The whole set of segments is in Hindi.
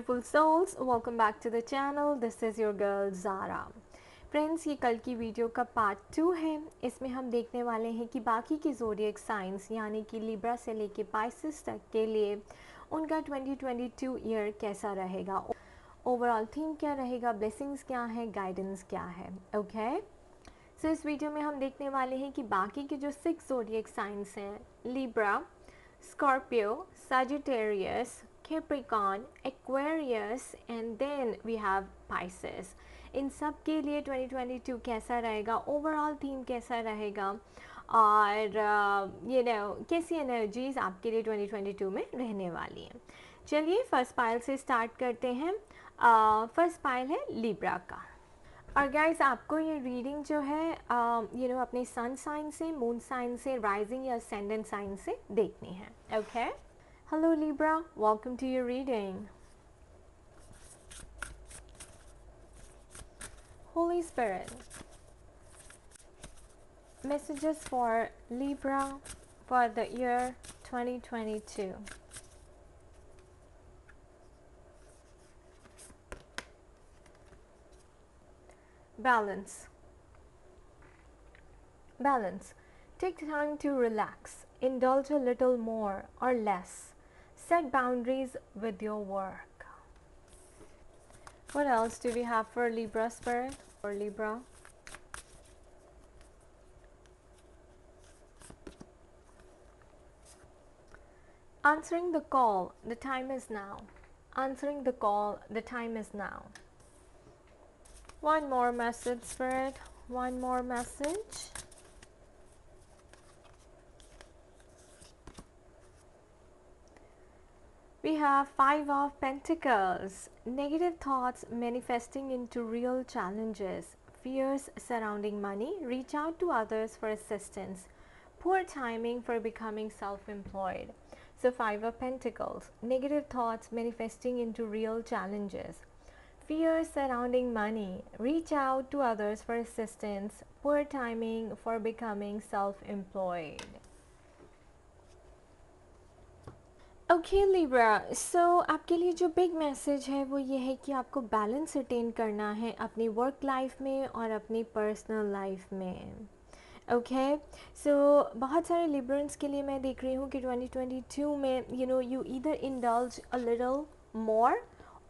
Beautiful souls, welcome back to the channel. This is your girl Zara. Friends, ये कल की वीडियो का पार्ट 2 है। इसमें हम देखने वाले हैं कि बाकी की ज़ोडिएक साइंस यानी कि लिब्रा से लेके पाइसेस तक के लिए उनका 2022 ईयर कैसा रहेगा, ओवरऑल थीम क्या रहेगा, ब्लेसिंग्स क्या है, गाइडेंस क्या है। ओके, सो इस वीडियो में हम देखने वाले हैं कि बाकी के जो 6 ज़ोडिएक साइंस हैं, Libra, Scorpio, Sagittarius, Capricorn, Aquarius and then we have Pisces, इन सब के लिए 2022 कैसा रहेगा, ओवरऑल थीम कैसा रहेगा और कैसी एनर्जीज आपके लिए 2022 में रहने वाली हैं। चलिए फर्स्ट पाइल से स्टार्ट करते हैं। फर्स्ट पाइल है लिब्रा का। और गाइस, आपको ये रीडिंग जो है अपने सन साइन से, मून साइन से, राइजिंग या असेंडेंट साइन से देखनी है। Okay, hello Libra, welcome to your reading. Holy spirit, messages for Libra for the year 2022. Balance. Balance. Take time to relax. Indulge a little more or less. Set boundaries with your work. What else do we have for Libra spirit? For Libra. Answering the call, the time is now. Answering the call, the time is now. One more message, Spirit. One more message. We have 5 of Pentacles. Negative thoughts manifesting into real challenges. Fears surrounding money. Reach out to others for assistance. Poor timing for becoming self-employed. So 5 of Pentacles. Negative thoughts manifesting into real challenges. Fears surrounding money. Reach out to others for assistance. Poor timing for becoming self-employed. Okay Libra, so आपके लिए जो बिग मैसेज है वो ये है कि आपको बैलेंस अटेन करना है अपनी वर्क लाइफ में और अपनी पर्सनल लाइफ में। ओके, सो बहुत सारे लिब्रंस के लिए मैं देख रही हूँ कि 2022 में you either indulge a little more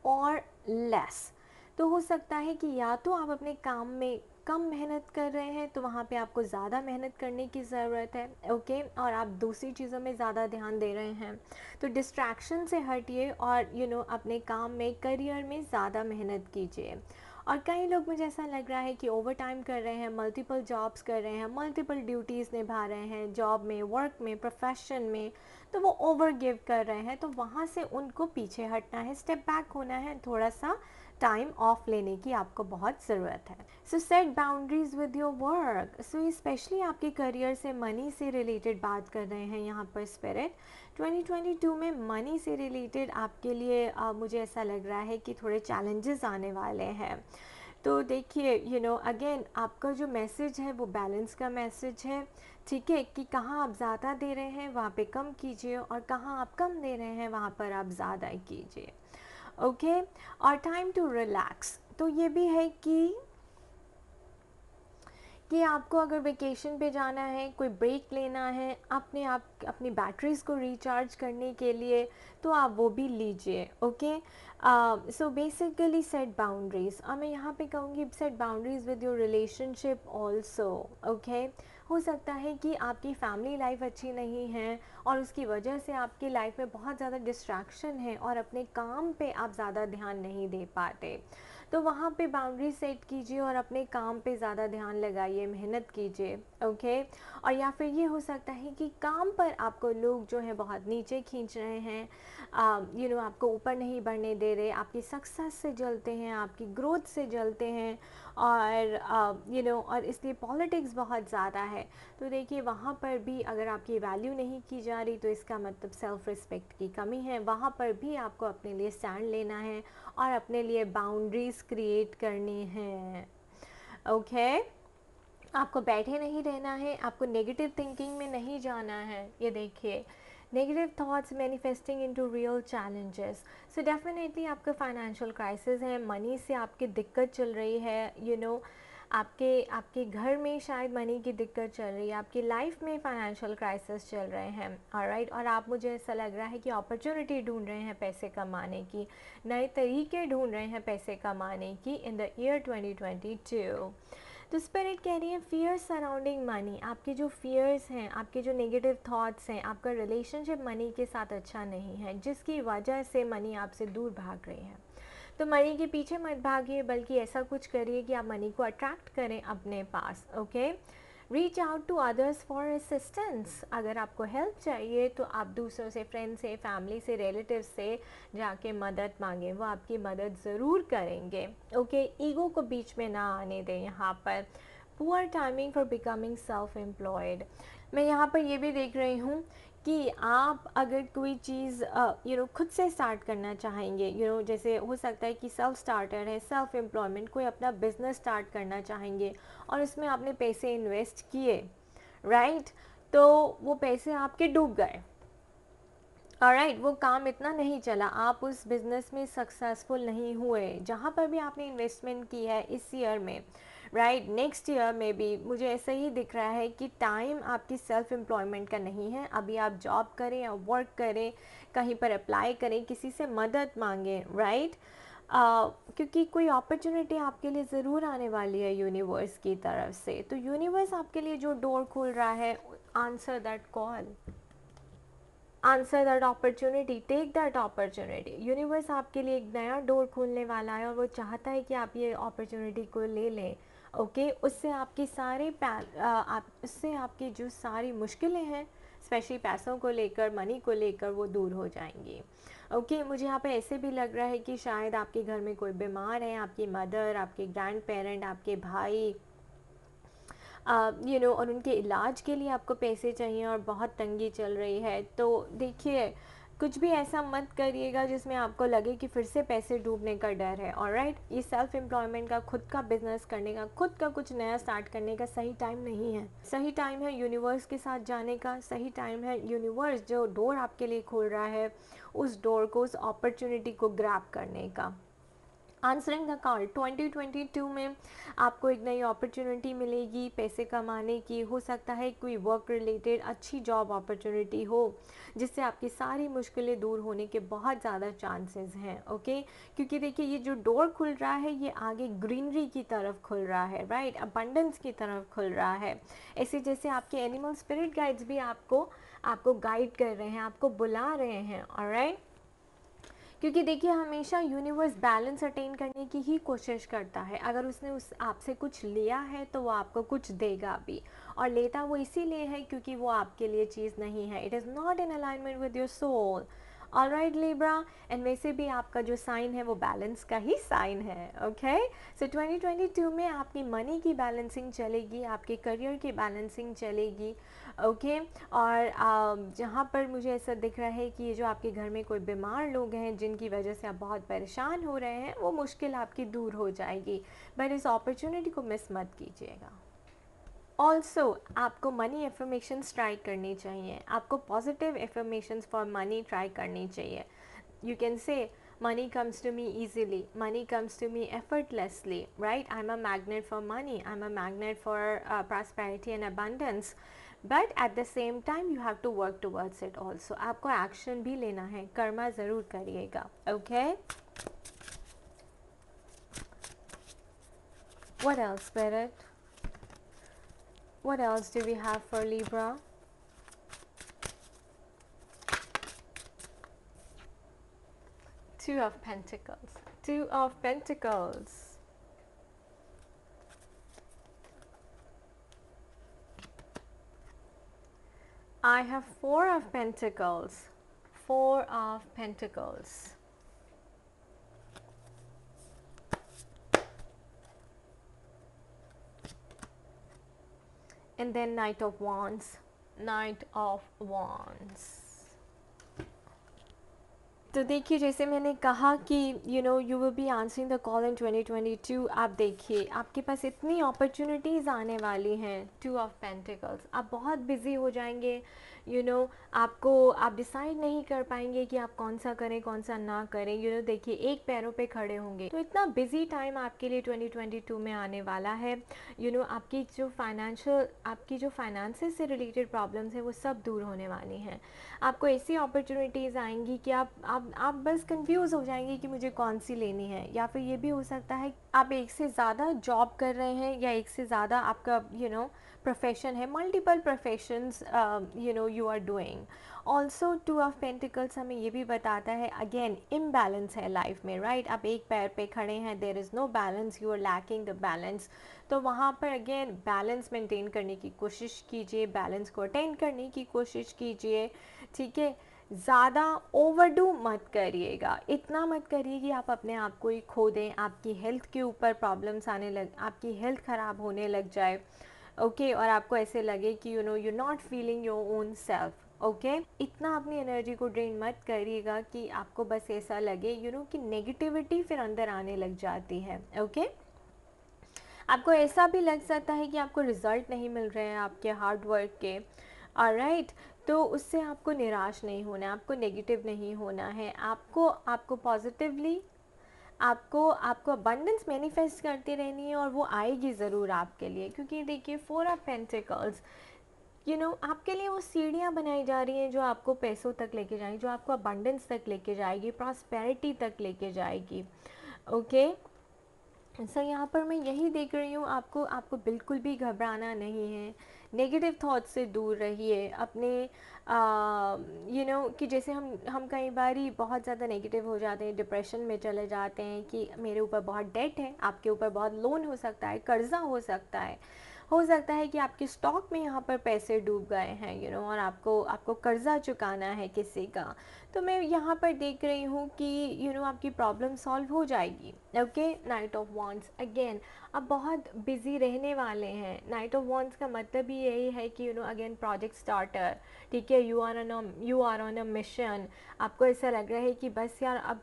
और लेस। तो हो सकता है कि या तो आप अपने काम में कम मेहनत कर रहे हैं तो वहाँ पे आपको ज़्यादा मेहनत करने की ज़रूरत है। ओके, और आप दूसरी चीज़ों में ज़्यादा ध्यान दे रहे हैं तो डिस्ट्रैक्शन से हटिए और अपने काम में, करियर में ज़्यादा मेहनत कीजिए। और कई लोग, मुझे ऐसा लग रहा है कि ओवर टाइम कर रहे हैं, मल्टीपल जॉब्स कर रहे हैं, मल्टीपल ड्यूटीज़ निभा रहे हैं जॉब में, वर्क में, प्रोफेशन में, तो वो ओवर गिव कर रहे हैं। तो वहाँ से उनको पीछे हटना है, स्टेप बैक होना है, थोड़ा सा टाइम ऑफ लेने की आपको बहुत ज़रूरत है। सो set boundaries with your work. So specially आपके करियर से, मनी से रिलेटेड बात कर रहे हैं यहाँ पर स्पिरिट। 2022 में मनी से रिलेटेड आपके लिए मुझे ऐसा लग रहा है कि थोड़े चैलेंजेस आने वाले हैं। तो देखिए अगेन आपका जो मैसेज है वो बैलेंस का मैसेज है। ठीक है, कि कहाँ आप ज़्यादा दे रहे हैं वहाँ पे कम कीजिए और कहाँ आप कम दे रहे हैं वहाँ पर आप ज़्यादा कीजिए। ओके, और टाइम टू रिलैक्स, तो ये भी है कि आपको अगर वेकेशन पे जाना है, कोई ब्रेक लेना है अपनी बैटरीज़ को रिचार्ज करने के लिए, तो आप वो भी लीजिए। Okay, so basically set boundaries, और मैं यहाँ पे कहूँगी set boundaries with your relationship also. Okay, हो सकता है कि आपकी फैमिली लाइफ अच्छी नहीं है और उसकी वजह से आपकी लाइफ में बहुत ज़्यादा डिस्ट्रैक्शन है और अपने काम पे आप ज़्यादा ध्यान नहीं दे पाते, तो वहाँ पे बाउंड्री सेट कीजिए और अपने काम पे ज़्यादा ध्यान लगाइए, मेहनत कीजिए। ओके, और या फिर ये हो सकता है कि काम पर आपको लोग जो हैं बहुत नीचे खींच रहे हैं, आपको ऊपर नहीं बढ़ने दे रहे, आपकी सक्सेस से जलते हैं, आपकी ग्रोथ से जलते हैं, और और इसलिए पॉलिटिक्स बहुत ज़्यादा है। तो देखिए वहाँ पर भी अगर आपकी वैल्यू नहीं की जा रही तो इसका मतलब सेल्फ रिस्पेक्ट की कमी है। वहाँ पर भी आपको अपने लिए स्टैंड लेना है और अपने लिए बाउंड्रीज़ क्रिएट करनी है। ओके, आपको बैठे नहीं रहना है, आपको नेगेटिव थिंकिंग में नहीं जाना है। ये देखिए negative thoughts manifesting into real challenges. So definitely आपका फाइनेंशियल क्राइसिस है, मनी से आपकी दिक्कत चल रही है, आपके आपके घर में शायद मनी की दिक्कत चल रही है, आपकी लाइफ में फाइनेंशियल क्राइसिस चल रहे हैं, ऑलराइट। और आप, मुझे ऐसा लग रहा है कि अपॉर्चुनिटी ढूंढ रहे हैं पैसे कमाने की, नए तरीके ढूंढ रहे हैं पैसे कमाने की इन द ईयर 2022। तो स्पिरिट कह रही है फियर सराउंडिंग मनी। आपके जो फियर्स हैं, आपके जो नेगेटिव थॉट्स हैं, आपका रिलेशनशिप मनी के साथ अच्छा नहीं है, जिसकी वजह से मनी आपसे दूर भाग रही है। तो मनी के पीछे मत भागिए, बल्कि ऐसा कुछ करिए कि आप मनी को अट्रैक्ट करें अपने पास। Okay, reach out to others for assistance. अगर आपको हेल्प चाहिए तो आप दूसरों से, फ्रेंड से, फैमिली से, रिलेटिव से जाके मदद मांगें, वो आपकी मदद ज़रूर करेंगे। ओके, ईगो को बीच में ना आने दें यहाँ पर। Poor timing for becoming self employed. मैं यहाँ पर ये भी देख रही हूँ कि आप अगर कोई चीज़ खुद से स्टार्ट करना चाहेंगे, जैसे हो सकता है कि सेल्फ स्टार्टर है, सेल्फ एम्प्लॉयमेंट, कोई अपना बिजनेस स्टार्ट करना चाहेंगे और उसमें आपने पैसे इन्वेस्ट किए, राइट, तो वो पैसे आपके डूब गए, ऑलराइट, वो काम इतना नहीं चला, आप उस बिज़नेस में सक्सेसफुल नहीं हुए जहाँ पर भी आपने इन्वेस्टमेंट की है इस ईयर में, राइट। नेक्स्ट ईयर में भी मुझे ऐसा ही दिख रहा है कि टाइम आपकी सेल्फ एम्प्लॉयमेंट का नहीं है। अभी आप जॉब करें या वर्क करें, कहीं पर अप्लाई करें, किसी से मदद मांगें, राइट। क्योंकि कोई अपॉर्चुनिटी आपके लिए ज़रूर आने वाली है यूनिवर्स की तरफ से। तो यूनिवर्स आपके लिए जो डोर खोल रहा है, answer that call, answer that opportunity, take that opportunity. Universe आपके लिए एक नया डोर खोलने वाला है और वो चाहता है कि आप ये अपॉर्चुनिटी को ले लें। ओके, उससे आपकी उससे आपकी जो सारी मुश्किलें हैं, स्पेशली पैसों को लेकर, मनी को लेकर, वो दूर हो जाएंगी। ओके, मुझे यहाँ पे ऐसे भी लग रहा है कि शायद आपके घर में कोई बीमार है, आपकी मदर, आपके ग्रैंड पेरेंट, आपके भाई, और उनके इलाज के लिए आपको पैसे चाहिए और बहुत तंगी चल रही है। तो देखिए, कुछ भी ऐसा मत करिएगा जिसमें आपको लगे कि फिर से पैसे डूबने का डर है, ऑलराइट। ये सेल्फ एम्प्लॉयमेंट का, खुद का बिजनेस करने का, खुद का कुछ नया स्टार्ट करने का सही टाइम नहीं है। सही टाइम है यूनिवर्स के साथ जाने का, सही टाइम है यूनिवर्स जो डोर आपके लिए खोल रहा है, उस डोर को, उस अपॉर्चुनिटी को ग्रैब करने का। आंसरिंग द कॉल 2022 में आपको एक नई अपॉर्चुनिटी मिलेगी पैसे कमाने की। हो सकता है कोई वर्क रिलेटेड अच्छी जॉब अपॉर्चुनिटी हो, जिससे आपकी सारी मुश्किलें दूर होने के बहुत ज़्यादा चांसेस हैं। ओके, क्योंकि देखिए, ये जो डोर खुल रहा है, ये आगे ग्रीनरी की तरफ खुल रहा है, राइट, अबंडेंस की तरफ खुल रहा है। ऐसे जैसे आपके एनिमल स्पिरिट गाइड्स भी आपको आपको गाइड कर रहे हैं, आपको बुला रहे हैं, ऑलराइट। क्योंकि देखिए, हमेशा यूनिवर्स बैलेंस अटेन करने की ही कोशिश करता है। अगर उसने आपसे कुछ लिया है तो वो आपको कुछ देगा भी, और लेता वो इसीलिए है क्योंकि वो आपके लिए चीज़ नहीं है। It is not in alignment with your soul, alright Libra. And वैसे भी आपका जो साइन है वो बैलेंस का ही साइन है। ओके, सो 2022 में आपकी मनी की बैलेंसिंग चलेगी, आपके करियर की बैलेंसिंग चलेगी। ओके, और जहाँ पर मुझे ऐसा दिख रहा है कि ये जो आपके घर में कोई बीमार लोग हैं जिनकी वजह से आप बहुत परेशान हो रहे हैं, वो मुश्किल आपकी दूर हो जाएगी। बट इस अपॉर्चुनिटी को मिस मत कीजिएगा। ऑल्सो आपको मनी एफर्मेशंस ट्राई करनी चाहिए, आपको positive affirmations for money try करनी चाहिए। You can say money comes to me easily, money comes to me effortlessly, right? I'm a magnet for money, I'm a magnet for prosperity and abundance, but at the same time you have to work towards it also. आपको एक्शन भी लेना है, कर्मा ज़रूर करिएगा। Okay, what else spirit, what else do we have for Libra? Two of Pentacles, Two of Pentacles. I have Four of Pentacles, Four of Pentacles. And then Knight of Wands, Knight of Wands. तो देखिए, जैसे मैंने कहा कि you will be answering the call in 2022। आप देखिए, आपके पास इतनी अपॉर्चुनिटीज़ आने वाली हैं। टू ऑफ पेंटिकल्स, आप बहुत बिजी हो जाएंगे, आपको आप डिसाइड नहीं कर पाएंगे कि आप कौन सा करें कौन सा ना करें। देखिए एक पैरों पे खड़े होंगे। तो इतना बिजी टाइम आपके लिए 2022 में आने वाला है। आपकी जो फाइनेंसेस से रिलेटेड प्रॉब्लम्स है वो सब दूर होने वाली हैं। आपको ऐसी अपॉर्चुनिटीज़ आएंगी कि आप बस कंफ्यूज हो जाएंगे कि मुझे कौन सी लेनी है। या फिर ये भी हो सकता है आप एक से ज़्यादा जॉब कर रहे हैं या एक से ज़्यादा आपका प्रोफेशन है, multiple professions you are doing. Also two of pentacles हमें ये भी बताता है अगेन इम्बैलेंस है लाइफ में, राइट। आप एक पैर पे खड़े हैं, there is no balance, you are lacking the balance. तो वहाँ पर अगेन बैलेंस मेंटेन करने की कोशिश कीजिए, बैलेंस को अटेंड करने की कोशिश कीजिए, ठीक है। ज़्यादा ओवरडू मत करिएगा, इतना मत करिए कि आप अपने आप को ही खो दें, आपकी हेल्थ के ऊपर प्रॉब्लम्स आने लग, आपकी हेल्थ ख़राब होने लग जाए, ओके और आपको ऐसे लगे कि you not feeling your own self, okay. इतना अपनी एनर्जी को ड्रेन मत करिएगा कि आपको बस ऐसा लगे कि नेगेटिविटी फिर अंदर आने लग जाती है, ओके। आपको ऐसा भी लग सकता है कि आपको रिजल्ट नहीं मिल रहे हैं आपके हार्ड वर्क के, ऑलराइट। तो उससे आपको निराश नहीं होना है, आपको नेगेटिव नहीं होना है, आपको पॉजिटिवली आपको अबंडेंस मैनिफेस्ट करती रहनी है और वो आएगी ज़रूर आपके लिए। क्योंकि देखिए 4 ऑफ पेंटिकल्स आपके लिए वो सीढ़ियाँ बनाई जा रही हैं जो आपको पैसों तक लेके जाएंगी, जो आपको अबंडेंस तक लेके जाएगी, प्रॉस्पेरिटी तक लेके जाएगी, ओके। सो यहाँ पर मैं यही देख रही हूँ, आपको बिल्कुल भी घबराना नहीं है, नेगेटिव थॉट से दूर रहिए। अपने कि जैसे हम कई बार ही बहुत ज़्यादा नेगेटिव हो जाते हैं, डिप्रेशन में चले जाते हैं कि मेरे ऊपर बहुत डेट है, आपके ऊपर बहुत लोन हो सकता है, कर्जा हो सकता है कि आपके स्टॉक में यहाँ पर पैसे डूब गए हैं और आपको कर्जा चुकाना है किसी का। तो मैं यहाँ पर देख रही हूँ कि आपकी प्रॉब्लम सॉल्व हो जाएगी, okay. Night of wands again, अब बहुत बिजी रहने वाले हैं। नाइट ऑफ वॉन्ड्स का मतलब ही यही है कि अगेन प्रोजेक्ट स्टार्टर, ठीक है, you are on a mission. आपको ऐसा लग रहा है कि बस यार अब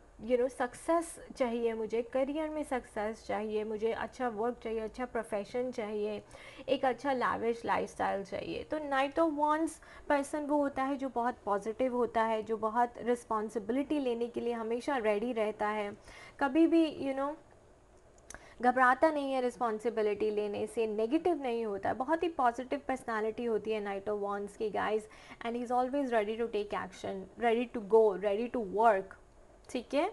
सक्सेस चाहिए, मुझे करियर में सक्सेस चाहिए, मुझे अच्छा वर्क चाहिए, अच्छा प्रोफेशन चाहिए, एक अच्छा लाविश लाइफस्टाइल चाहिए। तो नाइट ऑफ वॉन्ड्स पर्सन वो होता है जो बहुत पॉजिटिव होता है, जो बहुत रिस्पॉन्सिबिलिटी लेने के लिए हमेशा रेडी रहता है, कभी भी घबराता नहीं है रिस्पॉन्सिबिलिटी लेने से, नेगेटिव नहीं होता है, बहुत ही पॉजिटिव पर्सनालिटी होती है नाइट ऑफ वॉन्ड्स की guys. And he is always ready to take action, ready to go, ready to work, ठीक है।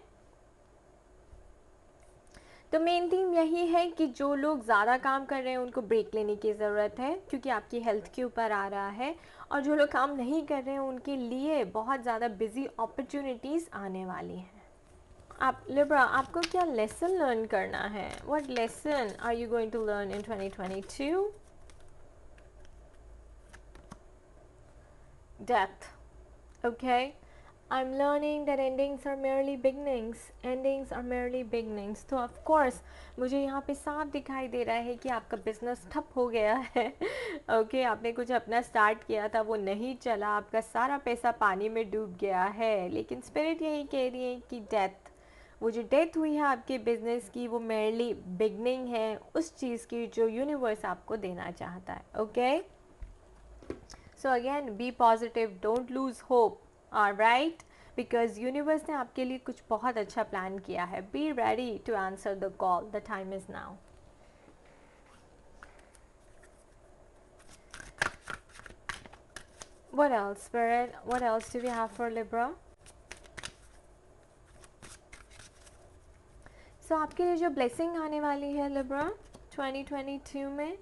तो मेन थीम यही है कि जो लोग ज़्यादा काम कर रहे हैं उनको ब्रेक लेने की ज़रूरत है, क्योंकि आपकी हेल्थ के ऊपर आ रहा है। और जो लोग काम नहीं कर रहे हैं उनके लिए बहुत ज़्यादा बिजी अपॉर्चुनिटीज़ आने वाली हैं। आप लिब्रा, आपको क्या लेसन लर्न करना है? What lesson are you going to learn in 2022? Death. Okay. I'm learning that endings are merely beginnings. Endings are merely beginnings. तो of course मुझे यहाँ पे साफ दिखाई दे रहा है कि आपका बिजनेस ठप हो गया है। ओके, आपने कुछ अपना स्टार्ट किया था, वो नहीं चला, आपका सारा पैसा पानी में डूब गया है। लेकिन स्पिरिट यही कह रही है कि डेथ, वो जो डेथ हुई है आपके बिजनेस की, वो मेरली बिगनिंग है उस चीज़ की जो यूनिवर्स आपको देना चाहता है, okay. So again be positive, don't lose hope, alright, because universe ने आपके लिए कुछ बहुत अच्छा प्लान किया है। Be ready to answer the call, the time is now. What else, Spirit? What else do we have for Libra? So आपके लिए जो ब्लेसिंग आने वाली है Libra 2022 में,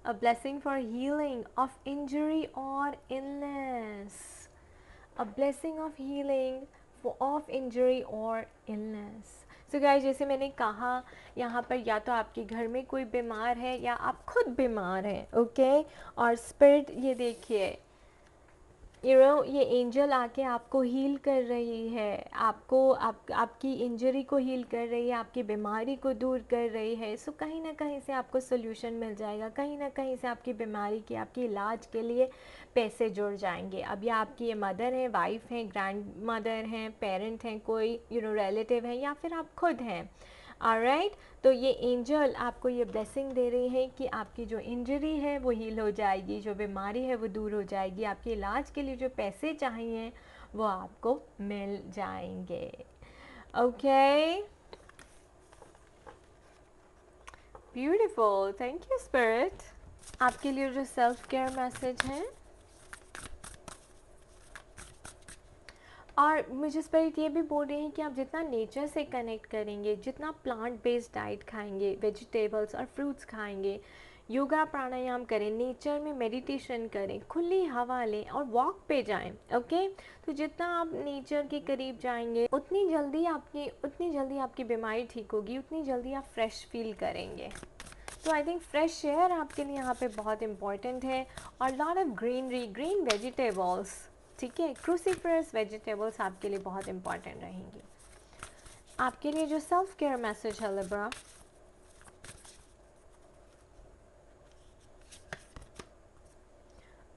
a blessing for healing of injury or illness, a blessing of healing of injury or illness. So guys, जैसे मैंने कहा यहाँ पर या तो आपके घर में कोई बीमार है या आप खुद बीमार हैं, ओके। और स्पिरिट ये देखिए, ये एंजल आके आपको हील कर रही है, आपकी इंजरी को हील कर रही है, आपकी बीमारी को दूर कर रही है। सो कहीं ना कहीं से आपको सोल्यूशन मिल जाएगा, कहीं ना कहीं से आपकी बीमारी की, आपके इलाज के लिए पैसे जुड़ जाएंगे। अब या आपकी ये मदर हैं, वाइफ हैं, ग्रैंड मदर हैं, पेरेंट हैं, कोई रिलेटिव हैं, या फिर आप खुद हैं, ऑलराइट, तो ये एंजल आपको ये ब्लेसिंग दे रही है कि आपकी जो इंजरी है वो हील हो जाएगी, जो बीमारी है वो दूर हो जाएगी, आपके इलाज के लिए जो पैसे चाहिए वो आपको मिल जाएंगे। Okay, beautiful, thank you spirit. आपके लिए जो सेल्फ केयर मैसेज है, और मुझे स्पिरिट ये भी बोल रही हैं कि आप जितना नेचर से कनेक्ट करेंगे, जितना प्लांट बेस्ड डाइट खाएंगे, वेजिटेबल्स और फ्रूट्स खाएंगे, योगा प्राणायाम करें, नेचर में मेडिटेशन करें, खुली हवा लें और वॉक पे जाएं, ओके, तो जितना आप नेचर के करीब जाएंगे उतनी जल्दी आपकी बीमारी ठीक होगी, उतनी जल्दी आप फ्रेश फील करेंगे। तो आई थिंक फ्रेश एयर आपके लिए यहाँ पे बहुत इंपॉर्टेंट है, और lot of greenery, green vegetables, ठीक है, क्रूसीफरस वेजिटेबल्स आपके लिए बहुत इंपॉर्टेंट रहेंगी। आपके लिए जो सेल्फ केयर मैसेज है Libra,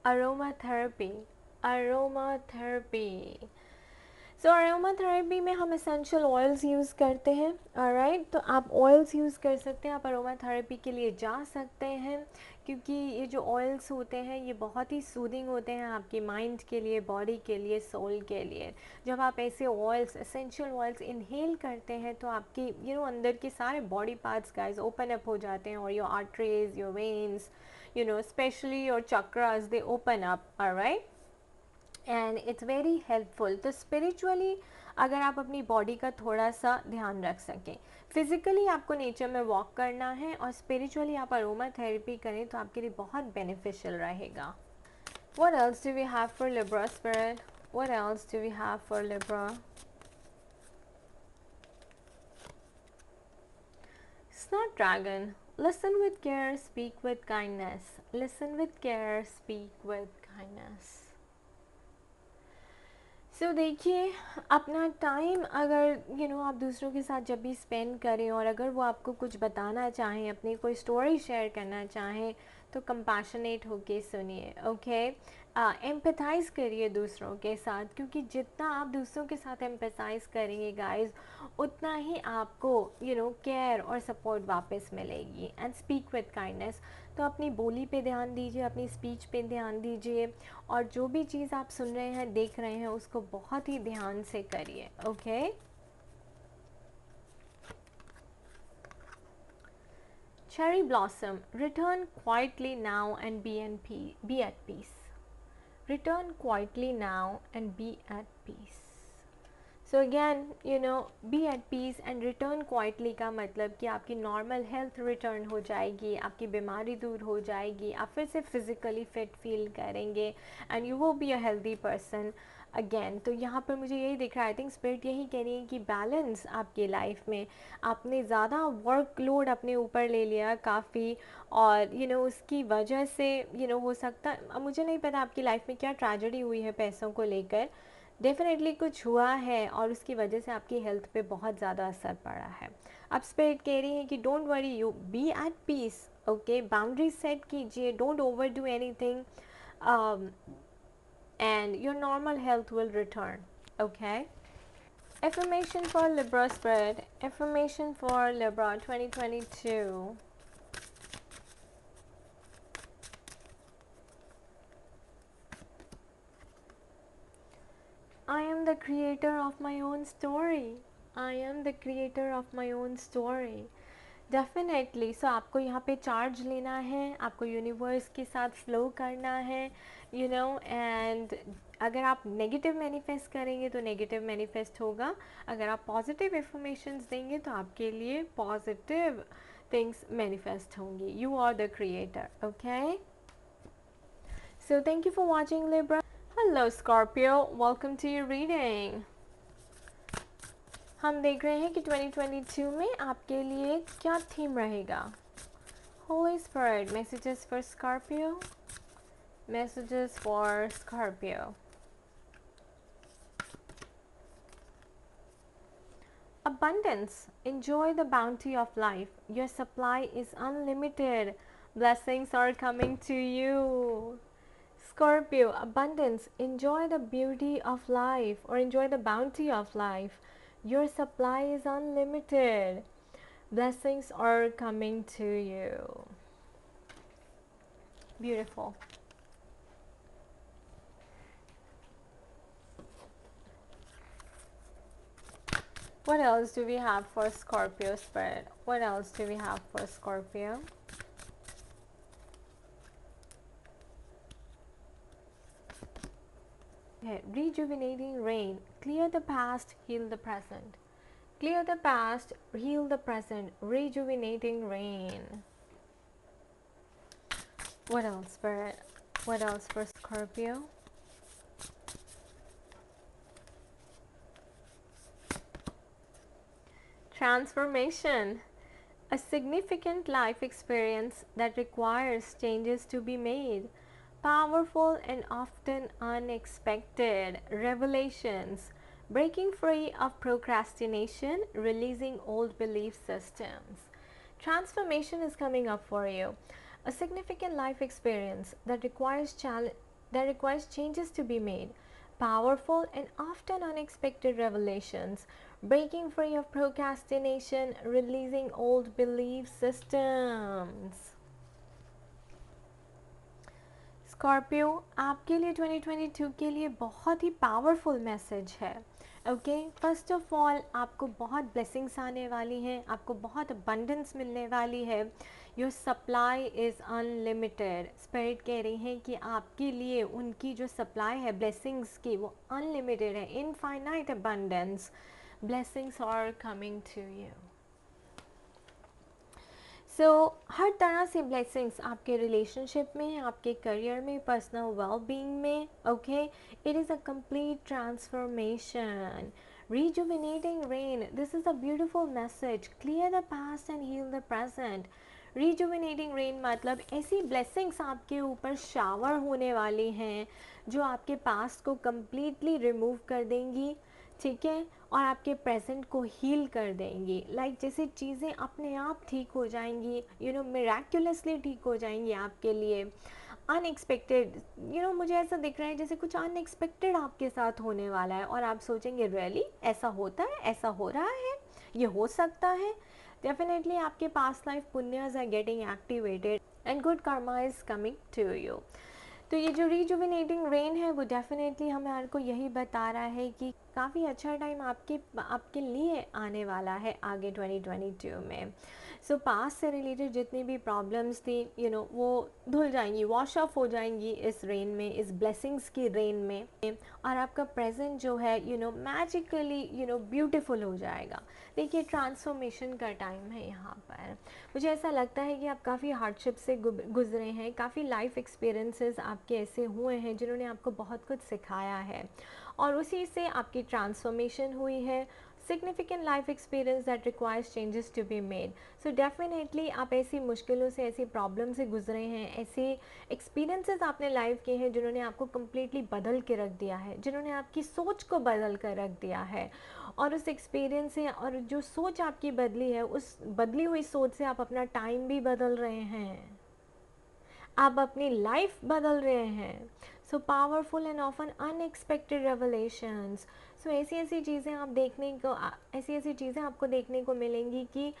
aroma therapy, aroma therapy. So aroma therapy में हम एसेंशियल ऑयल्स यूज़ करते हैं, ऑलराइट, तो आप ऑयल्स यूज़ कर सकते हैं, आप अरोमा थेरेपी के लिए जा सकते हैं, क्योंकि ये जो ऑयल्स होते हैं ये बहुत ही सूदिंग होते हैं आपकी माइंड के लिए, बॉडी के लिए, सोल के लिए। जब आप ऐसे ऑयल्स, एसेंशियल ऑयल्स इनहेल करते हैं तो आपकी अंदर के सारे body parts guys open up हो जाते हैं, और your arteries, your veins, specially your chakras, they open up, alright, and it's very helpful. तो स्पिरिचुअली अगर आप अपनी बॉडी का थोड़ा सा ध्यान रख सकें, फिजिकली आपको नेचर में वॉक करना है, और स्पिरिचुअली आप अरोमा थेरेपी करें तो आपके लिए बहुत बेनिफिशियल रहेगा। What else do we have for Libra spirit? What else do we have for Libra? Snot dragon. Listen with care, speak with kindness. Listen with care, speak with kindness. सो देखिए, अपना टाइम अगर आप दूसरों के साथ जब भी स्पेंड करें, और अगर वो आपको कुछ बताना चाहें, अपनी कोई स्टोरी शेयर करना चाहें, तो कंपैशनेट होके सुनिए, ओके, एम्पैथाइज़ करिए दूसरों के साथ, क्योंकि जितना आप दूसरों के साथ एम्पैथाइज़ करेंगे गाइस, उतना ही आपको केयर और सपोर्ट वापस मिलेगी। एंड स्पीक विद काइंडनेस, तो अपनी बोली पे ध्यान दीजिए, अपनी स्पीच पे ध्यान दीजिए, और जो भी चीज़ आप सुन रहे हैं, देख रहे हैं, उसको बहुत ही ध्यान से करिए, okay. Cherry blossom, return quietly now and be at peace. Return quietly now and be at peace. So again be at peace and return quietly का मतलब कि आपकी नॉर्मल हेल्थ रिटर्न हो जाएगी, आपकी बीमारी दूर हो जाएगी, आप फिर से फिज़िकली फिट फील करेंगे, and you will be a healthy person again. तो यहाँ पर मुझे यही दिख रहा है, आई थिंक स्पिरिट यही कह रही है कि बैलेंस आपकी लाइफ में, आपने ज़्यादा वर्कलोड अपने ऊपर ले लिया काफ़ी, और उसकी वजह से हो सकता, मुझे नहीं पता आपकी लाइफ में क्या ट्रेजेडी हुई है पैसों को लेकर, डेफिनेटली कुछ हुआ है, और उसकी वजह से आपकी हेल्थ पे बहुत ज़्यादा असर पड़ा है। अब स्पिरिट कह रही है कि don't worry, you be at peace, okay, boundary set कीजिए, don't over do anything, and your normal health will return, okay. Affirmation for Libra spirit, affirmation for Libra 2022. I am the creator of my own story. I am the creator of my own story. Definitely, so आपको यहाँ पे चार्ज लेना है, आपको यूनिवर्स के साथ फ्लो करना है, एंड अगर आप नेगेटिव मैनिफेस्ट करेंगे तो नेगेटिव मैनिफेस्ट होगा, अगर आप पॉजिटिव इन्फॉर्मेशंस देंगे तो आपके लिए पॉजिटिव थिंग्स मैनिफेस्ट होंगी। You are the creator, okay. So thank you for watching Libra. Hello Scorpio, welcome to your reading. हम देख रहे हैं कि 2022 में आपके लिए क्या थीम रहेगा। Holy Spirit, messages for Scorpio. Messages for Scorpio. Abundance. Enjoy the bounty of life. Your supply is unlimited. Blessings are coming to you. Scorpio, abundance. Enjoy the beauty of life, or enjoy the bounty of life. Your supply is unlimited. Blessings are coming to you. Beautiful. What else do we have for Scorpio spirit? What else do we have for Scorpio? Okay, rejuvenating rain. Clear the past, heal the present. Clear the past, heal the present. Rejuvenating rain. What else, spirit? What else for Scorpio? Transformation. A significant life experience that requires changes to be made. Powerful and often unexpected revelations. Breaking free of procrastination, releasing old belief systems. Transformation is coming up for you. A significant life experience that requires changes to be made. Powerful and often unexpected revelations. Breaking free of procrastination, releasing old belief systems. Scorpio, आपके लिए 2022 के लिए बहुत ही पावरफुल मैसेज है. ओके, फर्स्ट ऑफ ऑल आपको बहुत ब्लेसिंग्स आने वाली हैं, आपको बहुत अबंडेंस मिलने वाली है. Your supply is unlimited. Spirit कह रही हैं कि आपके लिए उनकी जो सप्लाई है ब्लेसिंग्स की वो अनलिमिटेड है. Infinite abundance. Blessings are coming to you. So हर तरह से ब्लेसिंग्स आपके रिलेशनशिप में, आपके करियर में, पर्सनल वेलबींग में. Okay, it is a complete transformation. Rejuvenating rain. This is a beautiful message. Clear the past and heal the present. Rejuvenating rain मतलब ऐसी blessings आपके ऊपर शावर होने वाली हैं जो आपके पास्ट को completely remove कर देंगी, ठीक है, और आपके प्रेजेंट को हील कर देंगी. लाइक जैसे चीज़ें अपने आप ठीक हो जाएंगी, मिराक्युलसली ठीक हो जाएंगी आपके लिए. अनएक्सपेक्टेड, मुझे ऐसा दिख रहा है जैसे कुछ अनएक्सपेक्टेड आपके साथ होने वाला है और आप सोचेंगे रियली ऐसा होता है, ऐसा हो रहा है, ये हो सकता है. डेफिनेटली आपके पास्ट लाइफ पुण्यस are getting activated and good karma is coming to you. तो ये जो रिजुविनेटिंग रेन है वो डेफिनेटली हमें को यही बता रहा है कि काफ़ी अच्छा टाइम आपके लिए आने वाला है आगे 2022 में. सो पास्ट से रिलेटेड जितनी भी प्रॉब्लम्स थी वो धुल जाएंगी, वॉश ऑफ हो जाएंगी इस रेन में, इस ब्लेसिंग्स की रेन में. और आपका प्रेजेंट जो है मैजिकली ब्यूटीफुल हो जाएगा. देखिए ट्रांसफॉर्मेशन का टाइम है यहाँ पर. मुझे ऐसा लगता है कि आप काफ़ी हार्डशिप से गुजरे हैं, काफ़ी लाइफ एक्सपीरियंसेस आपके ऐसे हुए हैं जिन्होंने आपको बहुत कुछ सिखाया है और उसी से आपकी ट्रांसफॉर्मेशन हुई है. significant life experience that requires changes to be made. So definitely आप ऐसी मुश्किलों से, ऐसी प्रॉब्लम से गुजरे हैं, ऐसे एक्सपीरियंसेस आपने लाइफ के हैं जिन्होंने आपको कम्प्लीटली बदल के रख दिया है, जिन्होंने आपकी सोच को बदल कर रख दिया है. और उस एक्सपीरियंस से और जो सोच आपकी बदली है, उस बदली हुई सोच से आप अपना टाइम भी बदल रहे हैं, आप अपनी लाइफ बदल रहे हैं. So powerful and often unexpected revelations. So ऐसी ऐसी चीज़ें आपको देखने को मिलेंगी कि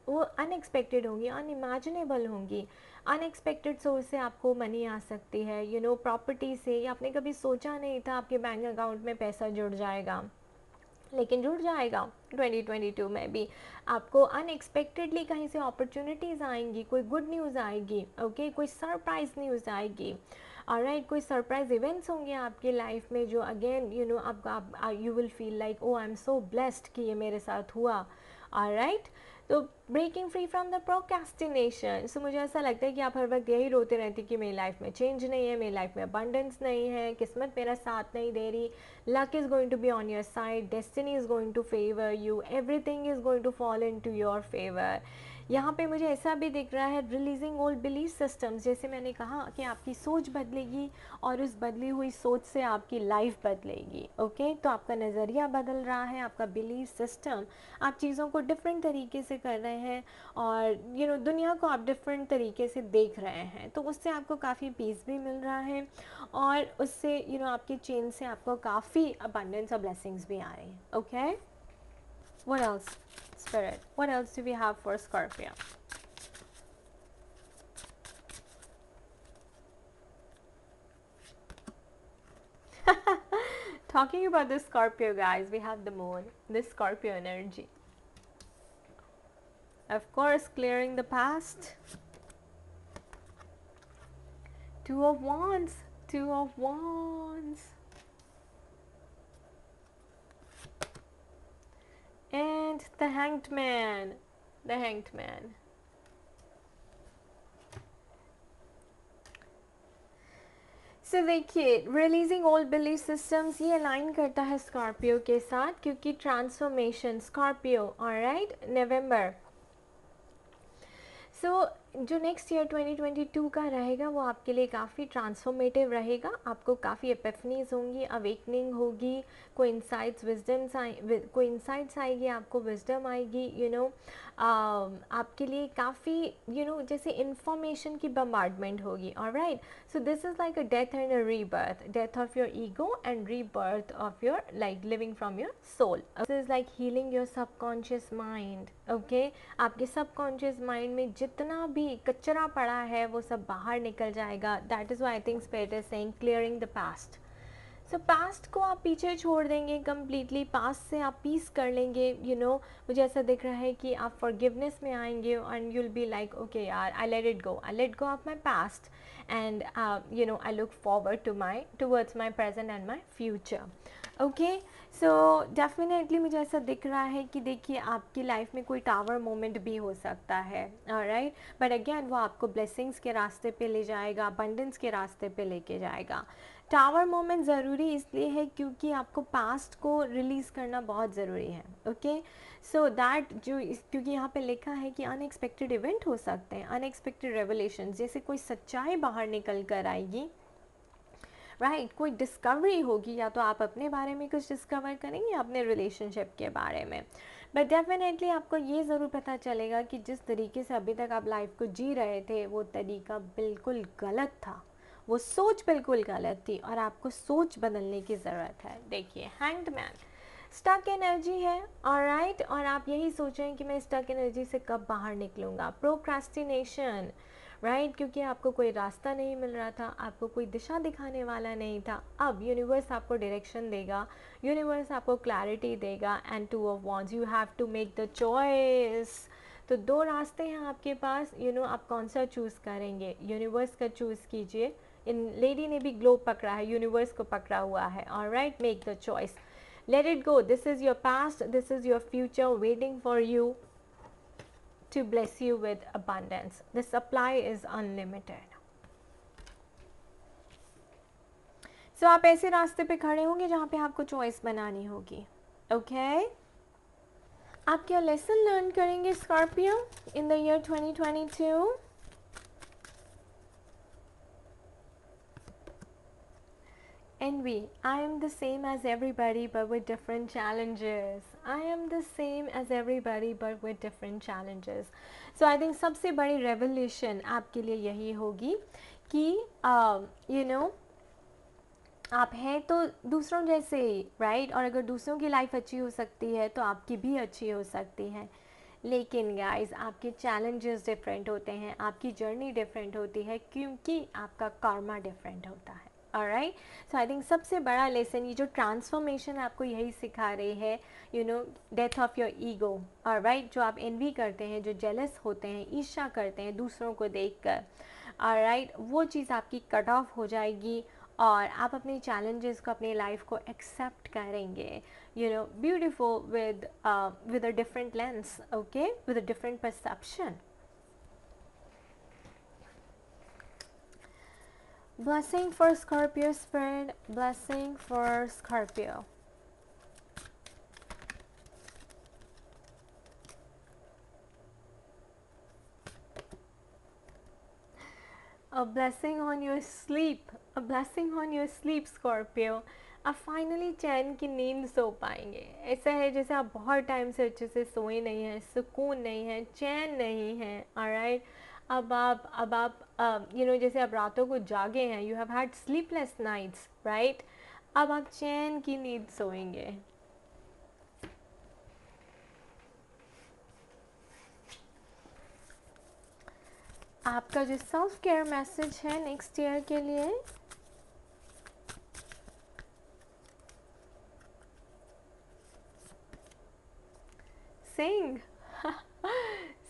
वो अनएक्सपेक्टेड होंगी, अनइमेजिनेबल होंगी. अनएक्सपेक्टेड सोर्स से आपको मनी आ सकती है, प्रॉपर्टी से, या आपने कभी सोचा नहीं था आपके बैंक अकाउंट में पैसा जुड़ जाएगा, लेकिन जुड़ जाएगा. 2022 में भी आपको अनएक्सपेक्टेडली कहीं से अपॉर्चुनिटीज़ आएंगी, कोई गुड न्यूज़ आएगी. ओके, कोई सरप्राइज न्यूज़ आएगी. ऑलराइट, कोई सरप्राइज इवेंट्स होंगे आपकी लाइफ में जो again you will feel like oh I am so blessed कि ये मेरे साथ हुआ. ऑलराइट, तो breaking free from the procrastination. So मुझे ऐसा लगता है कि आप हर वक्त यही रोते रहती कि मेरी लाइफ में चेंज नहीं है, मेरी लाइफ में अबंडेंस नहीं है, किस्मत मेरा साथ नहीं दे रही, luck is going to be on your side, destiny is going to favor you, everything is going to fall into your favor. यहाँ पे मुझे ऐसा भी दिख रहा है रिलीजिंग ओल्ड बिलीफ सिस्टम्स. जैसे मैंने कहा कि आपकी सोच बदलेगी और उस बदली हुई सोच से आपकी लाइफ बदलेगी. ओके, तो आपका नज़रिया बदल रहा है, आपका बिलीफ सिस्टम, आप चीज़ों को डिफरेंट तरीके से कर रहे हैं और दुनिया को आप डिफरेंट तरीके से देख रहे हैं. तो उससे आपको काफ़ी पीस भी मिल रहा है और उससे आपकी चेन से आपको काफ़ी अबंडेंस और ब्लेसिंग्स भी आ रही हैं. Okay, what else Spirit. What else do we have for Scorpio? Talking about the Scorpio, guys, we have the moon, the Scorpio energy. Of course, clearing the past. Two of Wands, Two of Wands. And the Hanged Man, the Hanged Man. So देखिए, रिलीजिंग ओल्ड बिलीफ सिस्टम्स ये अलाइन करता है स्कॉर्पियो के साथ, क्योंकि ट्रांसफॉर्मेशन स्कॉर्पियो, ऑलराइट, नवंबर। सो जो नेक्स्ट ईयर 2022 का रहेगा वो आपके लिए काफ़ी ट्रांसफॉर्मेटिव रहेगा। आपको काफ़ी एपिफनीज होंगी, अवेकनिंग होगी, कोई इंसाइट्स आएगी, आपको विजडम आएगी, आपके लिए काफ़ी जैसे इंफॉर्मेशन की बम्बार्डमेंट होगी, alright. So this is like a death and a rebirth, death of your ego and rebirth of your like living from your soul. This is like healing your subconscious mind, okay. आपके सबकॉन्शियस माइंड में जितना भी कचरा पड़ा है वो सब बाहर निकल जाएगा। That is why I think spirit is saying clearing the past. So past को आप पीछे छोड़ देंगे कम्प्लीटली, पास्ट से आप पीस कर लेंगे, मुझे ऐसा दिख रहा है कि आप फॉरगिवनेस में आएंगे and you'll be like okay यार, I let go of my past and I look forward towards my present and my future, okay. So definitely मुझे ऐसा दिख रहा है कि देखिए आपकी लाइफ में कोई टावर मोमेंट भी हो सकता है, ऑलराइट, बट अगेन वो आपको ब्लेसिंग्स के रास्ते पे ले जाएगा, अबंडेंस के रास्ते पे लेके जाएगा। टावर मोमेंट ज़रूरी इसलिए है क्योंकि आपको पास्ट को रिलीज़ करना बहुत ज़रूरी है, ओके। सो दैट क्योंकि यहाँ पे लिखा है कि अनएक्सपेक्टेड इवेंट हो सकते हैं, अनएक्सपेक्टेड रेवलेशन, जैसे कोई सच्चाई बाहर निकल कर आएगी, राइट, कोई डिस्कवरी होगी, या तो आप अपने बारे में कुछ डिस्कवर करेंगे या अपने रिलेशनशिप के बारे में। बट डेफिनेटली आपको ये ज़रूर पता चलेगा कि जिस तरीके से अभी तक आप लाइफ को जी रहे थे वो तरीका बिल्कुल गलत था, वो सोच बिल्कुल गलत थी और आपको सोच बदलने की ज़रूरत है। देखिए हैंग्ड मैन, स्टक एनर्जी है, ऑलराइट, और आप यही सोच रहे हैं कि मैं स्टक एनर्जी से कब बाहर निकलूँगा। प्रोक्रास्टिनेशन, राइट, क्योंकि आपको कोई रास्ता नहीं मिल रहा था, आपको कोई दिशा दिखाने वाला नहीं था। अब यूनिवर्स आपको डायरेक्शन देगा, यूनिवर्स आपको क्लैरिटी देगा। And two of wands, you have to make the choice. तो दो रास्ते हैं आपके पास, आप कौन सा चूज़ करेंगे? यूनिवर्स का चूज़ कीजिए। इन लेडी ने भी ग्लोब पकड़ा है, यूनिवर्स को पकड़ा हुआ है, alright, make the choice, let it go. This is your past, this is your future waiting for you to bless you with abundance. The supply is unlimited. So आप ऐसे रास्ते पे खड़े होंगे जहाँ पे आपको चॉइस बनानी होगी, ओके। आप क्या लेसन लर्न करेंगे Scorpio in the year 2022? Envy. I am the same as everybody but with different challenges. I am the same as everybody but with different challenges. So I think सबसे बड़ी revelation आपके लिए यही होगी कि आप हैं तो दूसरों जैसे, राइट, और अगर दूसरों की लाइफ अच्छी हो सकती है तो आपकी भी अच्छी हो सकती है। लेकिन गाइस आपके चैलेंजेस डिफरेंट होते हैं, आपकी जर्नी डिफरेंट होती है क्योंकि आपका कर्मा डिफरेंट होता है, ऑलराइट। सो आई थिंक सबसे बड़ा लेसन ये जो ट्रांसफॉर्मेशन आपको यही सिखा रही है, death of your ego, alright. जो आप एनवी करते हैं, जो जेलस होते हैं, ईर्ष्या करते हैं दूसरों को देखकर, ऑलराइट, वो चीज़ आपकी कट ऑफ हो जाएगी और आप अपने चैलेंजेस को, अपनी लाइफ को एक्सेप्ट करेंगे, beautiful with a different lens, okay, with a different perception. Blessing for Scorpio spirit, blessing for Scorpio. A blessing on your sleep, a blessing on your sleep Scorpio. आप फाइनली चैन की नींद सो पाएंगे। ऐसा है जैसे आप बहुत टाइम से अच्छे से सोए नहीं हैं, सुकून नहीं है, चैन नहीं है, ऑलराइट। अब आप जैसे आप रातों को जागे हैं, you have had sleepless nights, right. अब आप चैन की नींद सोएंगे। आपका जो सेल्फ केयर मैसेज है नेक्स्ट ईयर के लिए, सिंग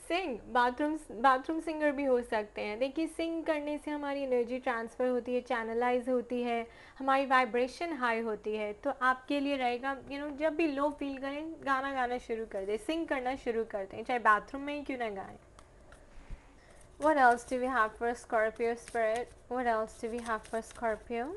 सिंग, बाथरूम सिंगर भी हो सकते हैं। देखिए सिंग करने से हमारी एनर्जी ट्रांसफ़र होती है, चैनलाइज होती है, हमारी वाइब्रेशन हाई होती है। तो आपके लिए रहेगा जब भी लो फील करें गाना गाना शुरू कर दें, सिंग करना शुरू कर दें, चाहे बाथरूम में ही क्यों ना गाएं। What else do we have for Scorpio spirit? What else do we have for Scorpio?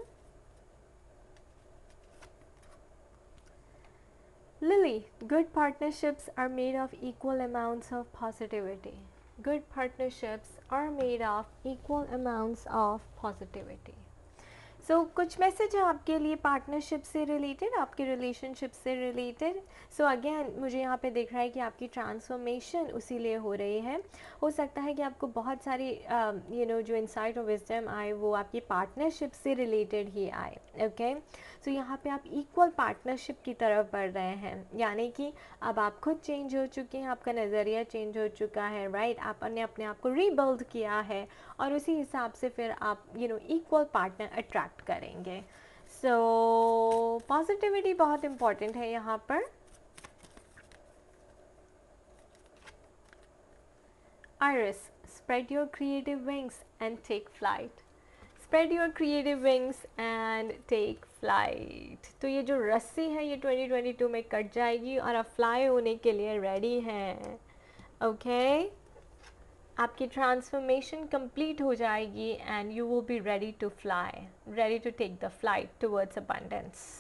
Lily, good partnerships are made of equal amounts of positivity. Good partnerships are made of equal amounts of positivity. सो कुछ मैसेज है आपके लिए पार्टनरशिप से रिलेटेड, आपके रिलेशनशिप से रिलेटेड। सो अगेन मुझे यहाँ पे दिख रहा है कि आपकी ट्रांसफॉर्मेशन उसी लिए हो रही है। हो सकता है कि आपको बहुत सारी जो इंसाइट और विजडम आए वो आपकी पार्टनरशिप से रिलेटेड ही आए। ओके, सो यहाँ पे आप इक्वल पार्टनरशिप की तरफ बढ़ रहे हैं, यानी कि अब आप खुद चेंज हो चुके हैं, आपका नज़रिया चेंज हो चुका है, राइट। आपने अपने आप को रीबिल्ड किया है और उसी हिसाब से फिर आप इक्वल पार्टनर अट्रैक्ट करेंगे। सो पॉजिटिविटी बहुत इम्पॉर्टेंट है यहाँ पर। Iris, spread your creative wings and take flight. Spread your creative wings and take flight. तो ये जो रस्सी है ये 2022 में कट जाएगी और आप फ्लाई होने के लिए रेडी हैं। ओके, आपकी ट्रांसफॉर्मेशन कंप्लीट हो जाएगी and you will be ready to fly, ready to take the flight towards abundance.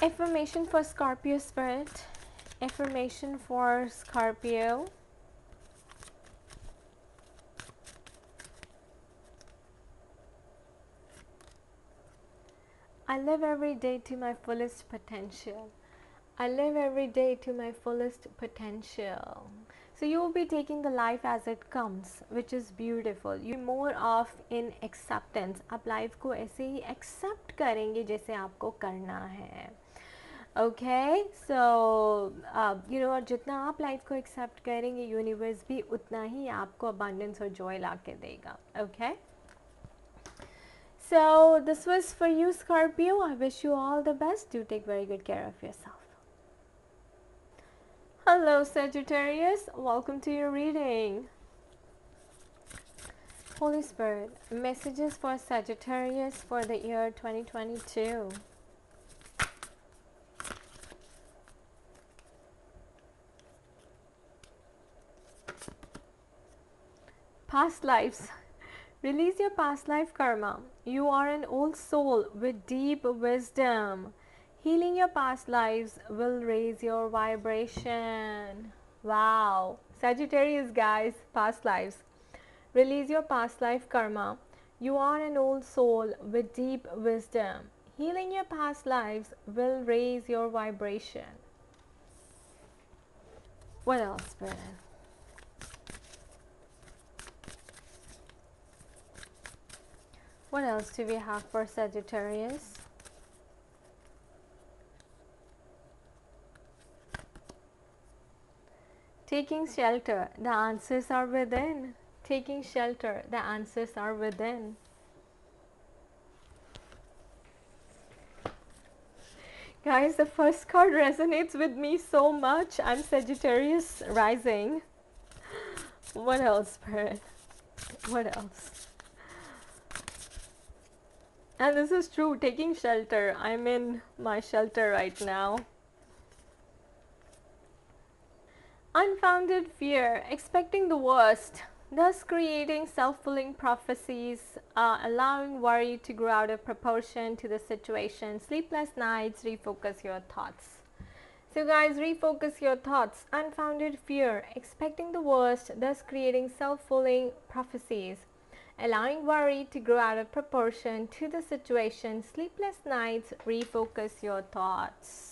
Affirmation for Scorpio spirit. Affirmation for Scorpio. I live every day to my fullest potential. I live every day to my fullest potential. So you will be taking the life as it comes, which is beautiful. You more of in acceptance. आप लाइफ को ऐसे ही एक्सेप्ट करेंगे जैसे आपको करना है। ओके, सो और जितना आप लाइफ को एक्सेप्ट करेंगे यूनिवर्स भी उतना ही आपको अबंडेंस और जॉय ला के देगा। Okay, so this was for you Scorpio. I wish you all the best. Do take very good care of yourself. Hello Sagittarius, welcome to your reading. Holy Spirit, messages for Sagittarius for the year 2022. Past lives. Release your past life karma. You are an old soul with deep wisdom. Healing your past lives will raise your vibration. Wow. Sagittarius guys, past lives. Release your past life karma. You are an old soul with deep wisdom. Healing your past lives will raise your vibration. What else, Brian? What else do we have for Sagittarius? Taking shelter, the answers are within. Taking shelter, the answers are within. Guys, the first card resonates with me so much. I'm Sagittarius rising. What else, Spirit? What else? And this is true, taking shelter. I'm in my shelter right now. Unfounded fear, expecting the worst, thus creating self-fulfilling prophecies, allowing worry to grow out of proportion to the situation. Sleepless nights, refocus your thoughts. So guys, refocus your thoughts. Unfounded fear, expecting the worst, thus creating self-fulfilling prophecies, allowing worry to grow out of proportion to the situation. Sleepless nights, refocus your thoughts.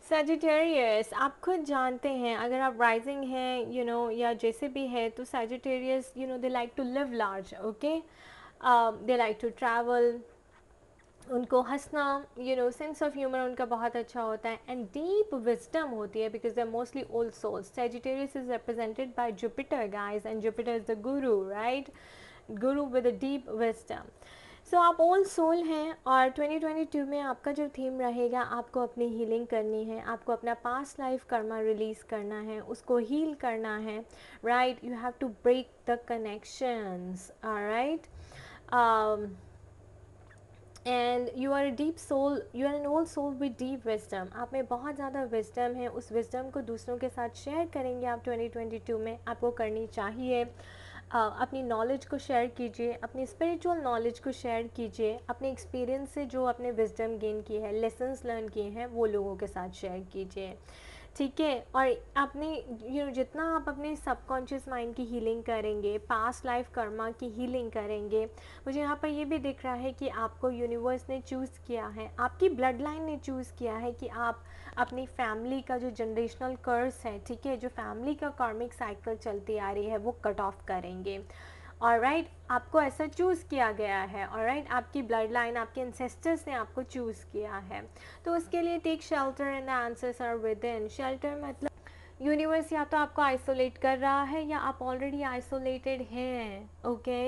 Sagittarius, आप खुद जानते हैं अगर आप rising हैं या जैसे भी है तो Sagittarius they like to live large, okay, they like to travel, उनको हंसना, सेंस ऑफ ह्यूमर उनका बहुत अच्छा होता है, एंड डीप विजडम होती है because they are mostly old souls. Sagittarius is represented by Jupiter guys, and Jupiter is the guru, right? Guru with a deep wisdom. So आप ओल्ड सोल हैं, और 2022 में आपका जो थीम रहेगा, आपको अपनी हीलिंग करनी है, आपको अपना पास्ट लाइफ कर्मा रिलीज़ करना है, उसको हील करना है, right? You have to break the connections, alright? And you are deep soul, you are an old soul with deep wisdom. आप में बहुत ज़्यादा विजडम है, उस विजडम को दूसरों के साथ शेयर करेंगे आप 2022 में. आपको करनी चाहिए. अपनी नॉलेज को शेयर कीजिए, अपनी स्पिरिचुअल नॉलेज को शेयर कीजिए, अपने एक्सपीरियंस से जो अपने विजडम गेन की है, लेसन्स लर्न किए हैं, वो लोगों के साथ शेयर कीजिए. ठीक है? और अपने जितना आप अपने सबकॉन्शियस माइंड की हीलिंग करेंगे, पास्ट लाइफ कर्मा की हीलिंग करेंगे. मुझे यहाँ पर ये भी दिख रहा है कि आपको यूनिवर्स ने चूज़ किया है, आपकी ब्लड लाइन ने चूज़ किया है कि आप अपनी फैमिली का जो जनरेशनल कर्स है, ठीक है, जो फैमिली का कार्मिक साइकिल चलती आ रही है, वो कट ऑफ करेंगे. ऑलराइट, आपको ऐसा चूज़ किया गया है. ऑलराइट, आपकी ब्लड लाइन, आपके एंसेस्टर्स ने आपको चूज़ किया है. तो उसके लिए take shelter and the answers are within. Shelter मतलब यूनिवर्स या तो आपको आइसोलेट कर रहा है, या आप ऑलरेडी आइसोलेटेड हैं. ओके,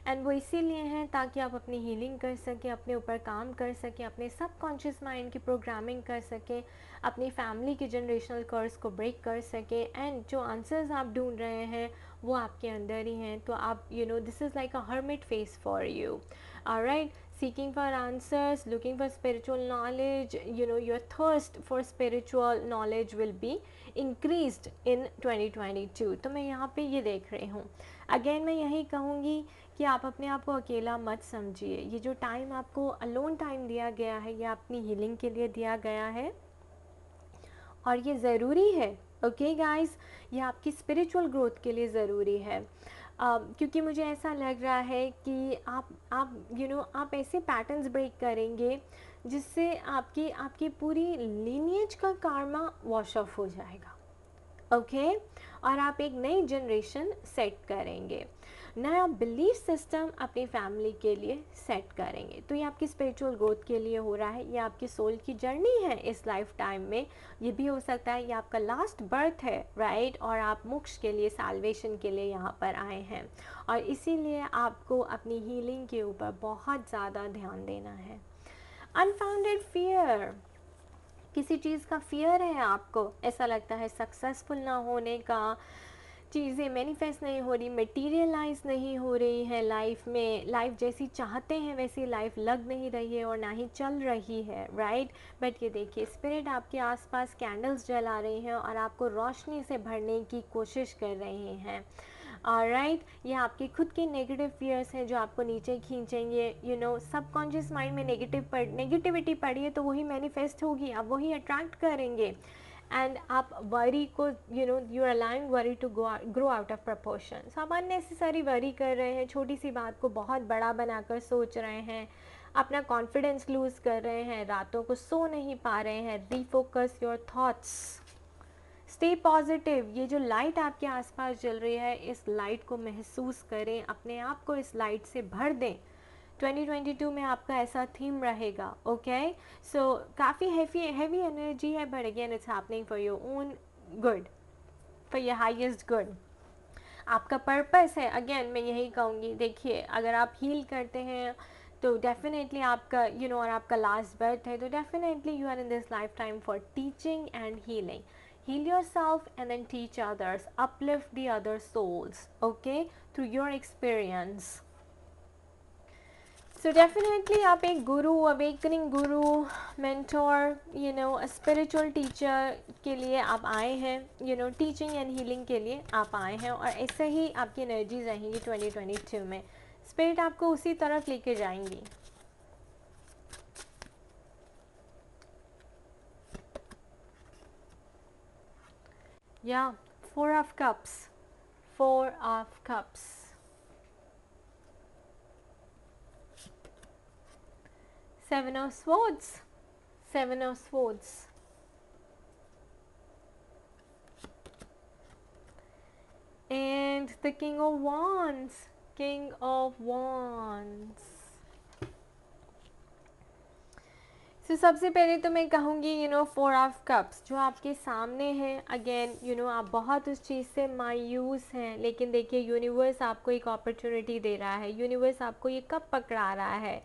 एंड वो इसीलिए हैं ताकि आप अपनी हीलिंग कर सकें, अपने ऊपर काम कर सकें, अपने सबकॉन्शियस माइंड की प्रोग्रामिंग कर सकें, अपनी फैमिली के जनरेशनल कर्स को ब्रेक कर सकें. एंड जो आंसर्स आप ढूंढ रहे हैं वो आपके अंदर ही हैं. तो आप this is like a hermit face for you. Alright, seeking for answers, looking for spiritual knowledge, your thirst for spiritual knowledge will be increased in 2022. तो मैं यहाँ पे ये देख रही हूँ. अगेन मैं यही कहूँगी कि आप अपने आप को अकेला मत समझिए. ये जो टाइम आपको अलोन टाइम दिया गया है, ये अपनी हीलिंग के लिए दिया गया है, और ये ज़रूरी है. ओके गाइस, ये आपकी स्पिरिचुअल ग्रोथ के लिए ज़रूरी है. क्योंकि मुझे ऐसा लग रहा है कि आप आप ऐसे पैटर्न्स ब्रेक करेंगे जिससे आपकी आपकी पूरी लीनिएज का कार्मा वॉश ऑफ हो जाएगा. ओके, और आप एक नई जनरेशन सेट करेंगे, नया बिलीफ सिस्टम अपनी फैमिली के लिए सेट करेंगे. तो ये आपकी स्पिरिचुअल ग्रोथ के लिए हो रहा है, ये आपकी सोल की जर्नी है इस लाइफ टाइम में. ये भी हो सकता है ये आपका लास्ट बर्थ है, राइट? और आप मोक्ष के लिए, साल्वेशन के लिए यहाँ पर आए हैं, और इसीलिए आपको अपनी हीलिंग के ऊपर बहुत ज़्यादा ध्यान देना है. अनफाउंडेड फियर, किसी चीज़ का फियर है आपको, ऐसा लगता है सक्सेसफुल ना होने का, चीज़ें मैनिफेस्ट नहीं हो रही, मटेरियलाइज नहीं हो रही है लाइफ में, लाइफ जैसी चाहते हैं वैसी लाइफ लग नहीं रही है और ना ही चल रही है, राइट? बट ये देखिए, स्पिरिट आपके आसपास कैंडल्स जला रही हैं और आपको रोशनी से भरने की कोशिश कर रही हैं. राइट, ये आपके खुद के नेगेटिव फियर्स हैं जो आपको नीचे खींचेंगे. सबकॉन्शियस माइंड में नेगेटिविटी पड़ी है तो वही मैनिफेस्ट होगी, आप वही अट्रैक्ट करेंगे. एंड आप वरी को you are allowing worry to grow out of proportion. आप अननेसेसरी वरी कर रहे हैं, छोटी सी बात को बहुत बड़ा बनाकर सोच रहे हैं, अपना कॉन्फिडेंस लूज़ कर रहे हैं, रातों को सो नहीं पा रहे हैं. Refocus your thoughts, stay positive. ये जो लाइट आपके आसपास जल रही है, इस लाइट को महसूस करें, अपने आप को इस लाइट से भर दें. 2022 में आपका ऐसा थीम रहेगा. ओके, सो काफ़ी हैवी एनर्जी है, but again it's happening for your own good, for your highest good. आपका पर्पस है. अगेन मैं यही कहूँगी, देखिए, अगर आप हील करते हैं तो डेफिनेटली आपका और आपका लास्ट बर्थ है, तो definitely you are in this lifetime for teaching and healing. Heal yourself and then teach others, uplift the other souls, okay, through your experience. So definitely आप एक गुरु, awakening Guru, mentor, a spiritual teacher के लिए आप आए हैं, टीचिंग एंड हीलिंग के लिए आप आए हैं, और ऐसे ही आपकी एनर्जीज रहेंगी 2022 में. स्पिरिट आपको उसी तरफ लेके जाएंगी. Yeah, Four of Cups, Four of Cups. Seven of Swords, Seven of Swords. And the King of Wands, King of Wands. तो सबसे पहले तो मैं कहूँगी फोर ऑफ कप्स जो आपके सामने है, अगेन आप बहुत उस चीज़ से मायूस हैं, लेकिन देखिए यूनिवर्स आपको एक अपॉर्चुनिटी दे रहा है, यूनिवर्स आपको ये कप पकड़ा रहा है।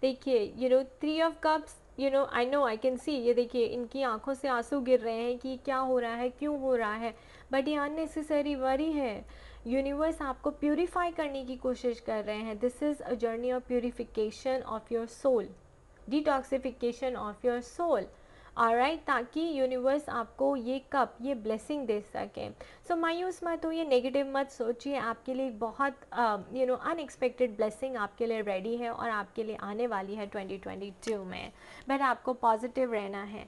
देखिए three of cups, I know I can see, ये देखिए इनकी आंखों से आंसू गिर रहे हैं कि क्या हो रहा है, क्यों हो रहा है, बट ये अननेसेसरी वरी है। यूनिवर्स आपको प्यूरिफाई करने की कोशिश कर रहे हैं। This is a journey of purification of your soul, detoxification of your soul, alright, ताकि यूनिवर्स आपको ये कप, ये ब्लेसिंग दे सके। सो मायूस मत हो, ये नेगेटिव मत सोचिए, आपके लिए बहुत अनएक्सपेक्टेड ब्लेसिंग आपके लिए रेडी है और आपके लिए आने वाली है 2022 में, बट आपको पॉजिटिव रहना है।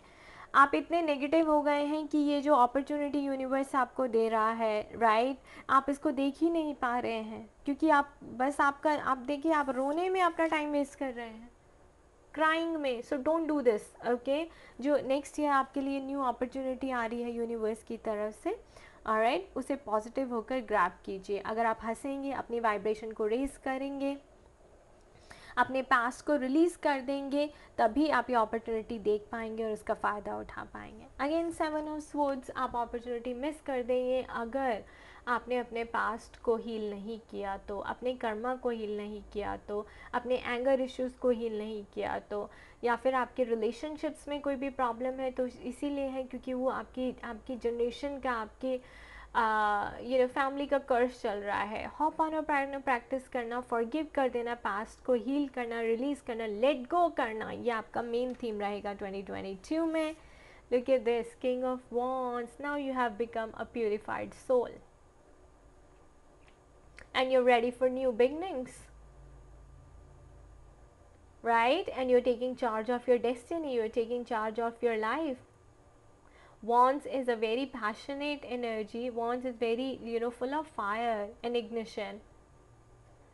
आप इतने नेगेटिव हो गए हैं कि ये जो अपॉर्चुनिटी यूनिवर्स आपको दे रहा है, राइट, आप इसको देख ही नहीं पा रहे हैं, क्योंकि आप बस आप देखिए, आप रोने में अपना टाइम वेस्ट कर रहे हैं, क्राइंग में। So don't do this, okay. जो नेक्स्ट ईयर आपके लिए न्यू अपॉर्चुनिटी आ रही है यूनिवर्स की तरफ से, ऑलराइट, उसे पॉजिटिव होकर ग्रैब कीजिए। अगर आप हंसेंगे, अपनी वाइब्रेशन को रेज करेंगे, अपने पास्ट को रिलीज़ कर देंगे, तभी आप ये अपॉर्चुनिटी देख पाएंगे और उसका फ़ायदा उठा पाएंगे। अगेन 7 ऑफ स्वॉर्ड्स, आप अपॉर्चुनिटी मिस कर देंगे अगर आपने अपने पास्ट को हील नहीं किया तो, अपने कर्मा को हील नहीं किया तो, अपने एंगर इश्यूज़ को हील नहीं किया तो, या फिर आपके रिलेशनशिप्स में कोई भी प्रॉब्लम है तो इसीलिए है क्योंकि वो आपकी जनरेशन का, आपके फैमिली का कर्ज चल रहा है। हॉप ऑन प्रैक्टिस करना, फॉरगिव कर देना, पास्ट को हील करना, रिलीज़ करना, लेट गो करना, ये आपका मेन थीम रहेगा 2022 में। Look at this, king of wands, now you have become a purified soul and you're ready for new beginnings, right? And you're taking charge of your destiny, you're taking charge of your life. Wands is a very passionate energy. Wands is very full of fire and ignition,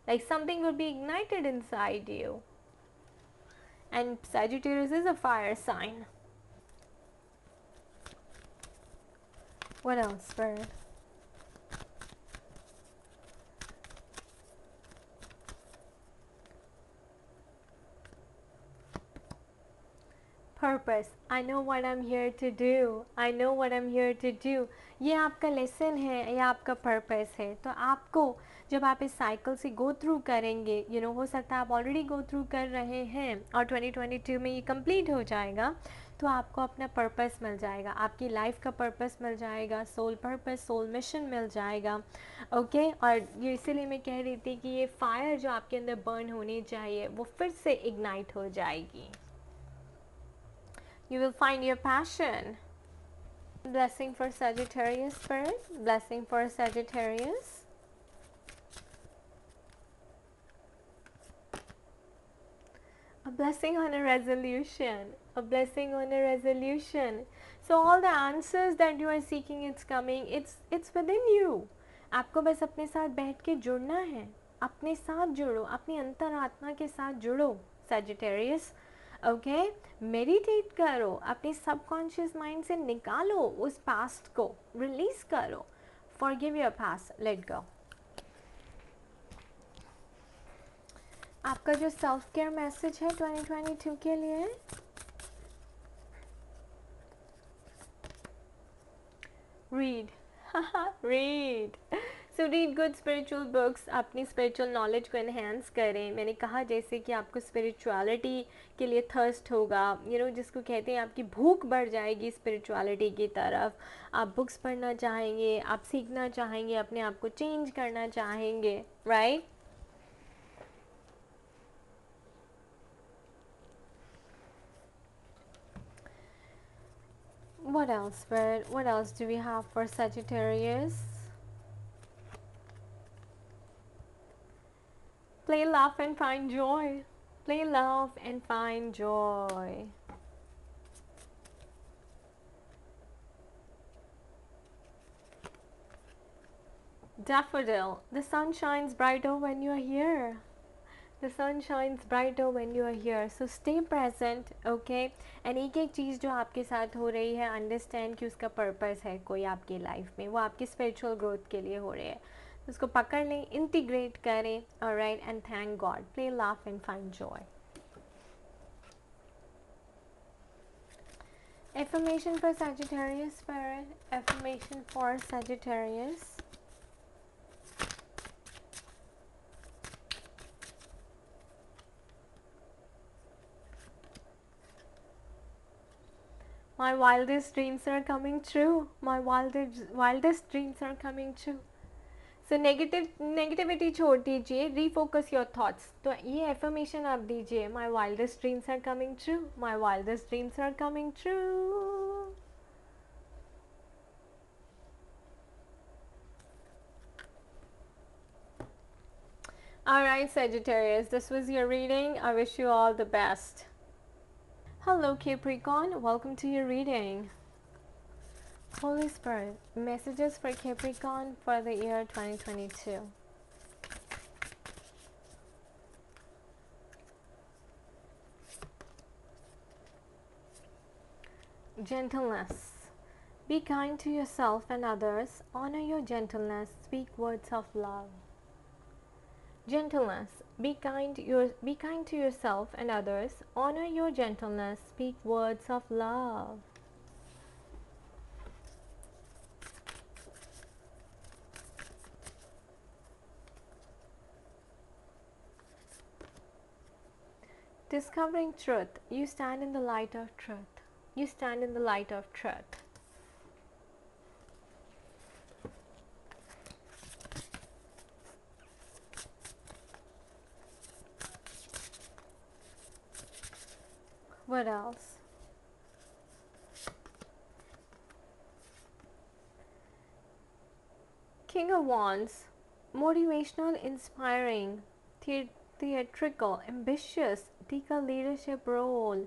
like something will be ignited inside you. And Sagittarius is a fire sign. What else, Spirit? Purpose. I know what I'm here to do. I know what I'm here to do. ये आपका लेसन है, ये आपका पर्पस है। तो आपको जब आप इस साइकिल से गो थ्रू करेंगे, हो सकता है आप ऑलरेडी गो थ्रू कर रहे हैं और 2022 में ये कंप्लीट हो जाएगा, तो आपको अपना पर्पस मिल जाएगा, आपकी लाइफ का पर्पस मिल जाएगा, सोल पर्पस, सोल मिशन मिल जाएगा, ओके। और ये इसीलिए मैं कह रही थी कि ये फायर जो आपके अंदर बर्न होनी चाहिए वो फिर से इग्नाइट हो जाएगी। You will find your passion. Blessing for Sagittarius, Spirit. Blessing for Sagittarius. A blessing on a resolution. A blessing on a resolution. So all the answers that you are seeking, it's coming. It's within you. आपको बस अपने साथ बैठ के जुड़ना है, अपने साथ जुड़ो, अपनी अंतरात्मा के साथ जुड़ो, Sagittarius. ओके, मेडिटेट करो, अपने सबकॉन्शियस माइंड से निकालो उस पास्ट को, रिलीज करो, forgive your past, let go. आपका जो सेल्फ केयर मैसेज है 2022 के लिए, read, read, so read good spiritual books, अपनी स्पिरिचुअल नॉलेज को एनहेंस करें। मैंने कहा जैसे कि आपको स्पिरिचुअलिटी के लिए थर्स्ट होगा, जिसको कहते हैं आपकी भूख बढ़ जाएगी स्पिरिचुअलिटी की तरफ, आप बुक्स पढ़ना चाहेंगे, आप सीखना चाहेंगे, अपने आप को चेंज करना चाहेंगे, right? What else, Spirit? What else do we have for Sagittarius? Play, laugh, and find joy. Play, laugh, and find joy. Daffodil. The sun shines brighter when you are here. The sun shines brighter when you are here. So stay present, okay? And एक एक चीज़ जो आपके साथ हो रही है, अंडरस्टैंड कि उसका पर्पस है कोई आपकी लाइफ में, वो आपकी स्पिरिचुअल ग्रोथ के लिए हो रही है, उसको पकड़ लें, इंटीग्रेट करें, alright, and thank God. Play, laugh and find Joy. Affirmation for Sagittarius Spirit. Affirmation for Sagittarius. My wildest dreams are coming true. My wildest dreams are coming true. So negativity छोड़ दीजिए, रीफोकस योर थॉट्स. तो ये एफर्मेशन आप दीजिए, my wildest dreams are coming true, my wildest dreams are coming true. Alright, Sagittarius, this was your reading. I wish you all the best. Hello, Capricorn. Welcome to your reading. Holy Spirit, messages for Capricorn for the year 2022. Gentleness. Be kind to yourself and others. Honor your gentleness. Speak words of love. Gentleness. Be kind to yourself and others. Honor your gentleness. Speak words of love. Discovering truth. You stand in the light of truth. You stand in the light of truth. What else? King of Wands. Motivational, inspiring, theatrical, ambitious. Take a leadership role.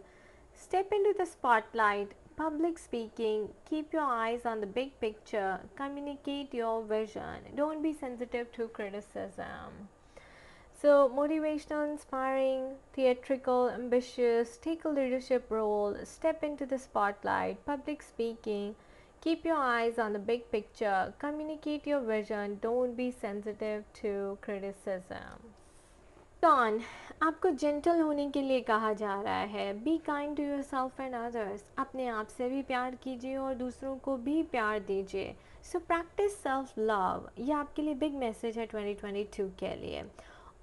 Step into the spotlight. Public speaking. Keep your eyes on the big picture. Communicate your vision. Don't be sensitive to criticism. So, motivational, inspiring, theatrical, ambitious, take a leadership role, step into the spotlight, public speaking, keep your eyes on the big picture, communicate your vision, don't be sensitive to criticism. Don, आपको जेंटल होने के लिए कहा जा रहा है. Be kind to yourself and others. अपने आप से भी प्यार कीजिए और दूसरों को भी प्यार दीजिए. So practice self love. ये आपके लिए बिग मैसेज है 2022 के लिए.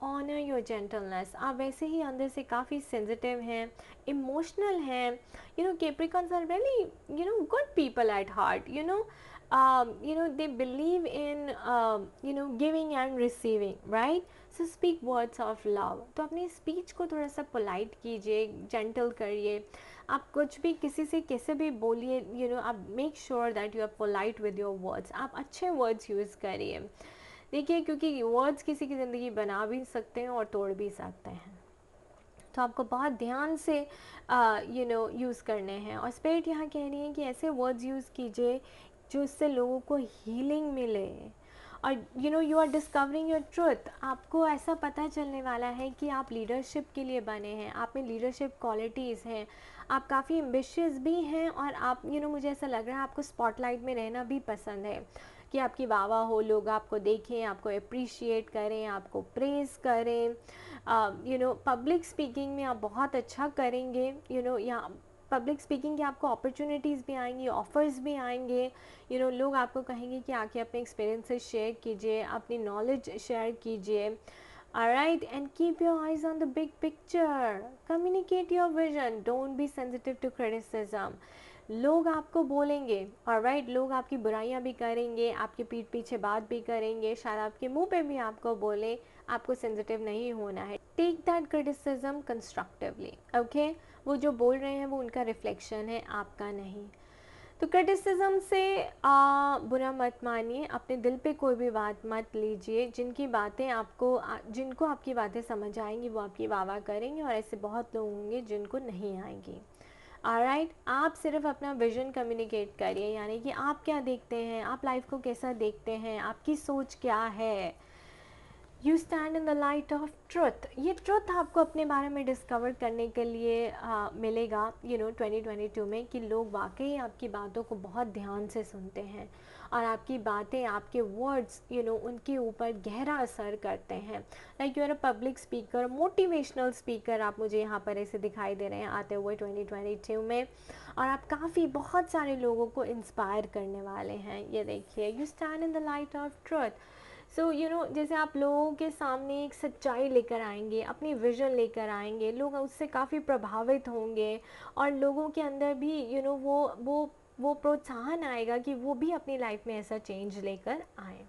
Honour your gentleness. आप वैसे ही अंदर से काफ़ी सेंसिटिव हैं, इमोशनल हैं. Capricorns are really good people at heart. They believe in giving and receiving, right? So speak words of love. तो अपनी स्पीच को थोड़ा सा पोलाइट कीजिए, जेंटल करिए. आप कुछ भी किसी से कैसे भी बोलिए, आप make sure that you are polite with your words. आप अच्छे वर्ड्स यूज़ करिए. देखिए, क्योंकि वर्ड्स किसी की ज़िंदगी बना भी सकते हैं और तोड़ भी सकते हैं. तो आपको बहुत ध्यान से यूज़ करने हैं. और स्पिरिट यहाँ कह रही है कि ऐसे वर्ड्स यूज़ कीजिए जो इससे लोगों को हीलिंग मिले. और you are discovering your truth. आपको ऐसा पता चलने वाला है कि आप लीडरशिप के लिए बने हैं, आप में लीडरशिप क्वालिटीज़ हैं, आप काफ़ी एम्बिशियस भी हैं. और आप मुझे ऐसा लग रहा है आपको स्पॉटलाइट में रहना भी पसंद है, कि आपकी वाह वाह हो, लोग आपको देखें, आपको अप्रिशिएट करें, आपको प्रेज़ करें. पब्लिक स्पीकिंग में आप बहुत अच्छा करेंगे. यहाँ पब्लिक स्पीकिंग की आपको अपॉर्चुनिटीज़ भी आएंगी, ऑफ़र्स भी आएंगे. लोग आपको कहेंगे कि आके अपने एक्सपीरियंसेस शेयर कीजिए, अपनी नॉलेज शेयर कीजिए. Alright, and keep your eyes on the big picture. Communicate your vision. Don't be sensitive to criticism. लोग आपको बोलेंगे, alright, लोग आपकी बुराइयां भी करेंगे, आपके पीठ पीछे बात भी करेंगे, शायद आपके मुंह पे भी आपको बोले. आपको सेंसिटिव नहीं होना है. Take that criticism constructively. Okay, वो जो बोल रहे हैं वो उनका रिफ्लेक्शन है, आपका नहीं. तो क्रिटिसिज्म से बुरा मत मानिए. अपने दिल पे कोई भी बात मत लीजिए. जिनको आपकी बातें समझ आएंगी वो आपकी वाह वाह करेंगे, और ऐसे बहुत लोग होंगे जिनको नहीं आएंगी. ऑलराइट, आप सिर्फ अपना विजन कम्युनिकेट करिए, यानी कि आप क्या देखते हैं, आप लाइफ को कैसा देखते हैं, आपकी सोच क्या है. You stand in the light of truth. ये ट्रुथ आपको अपने बारे में डिस्कवर करने के लिए मिलेगा 2022 में, कि लोग वाकई आपकी बातों को बहुत ध्यान से सुनते हैं और आपकी बातें, आपके वर्ड्स उनके ऊपर गहरा असर करते हैं। Like you are a public speaker, motivational speaker आप मुझे यहाँ पर ऐसे दिखाई दे रहे हैं आते हुए 2022 में, और आप काफ़ी बहुत सारे लोगों को इंस्पायर करने वाले हैं। ये देखिए, you stand in the light of truth. So जैसे आप लोगों के सामने एक सच्चाई लेकर आएंगे, अपनी विजन लेकर आएंगे, लोग उससे काफ़ी प्रभावित होंगे और लोगों के अंदर भी वो प्रोत्साहन आएगा कि वो भी अपनी लाइफ में ऐसा चेंज लेकर आए।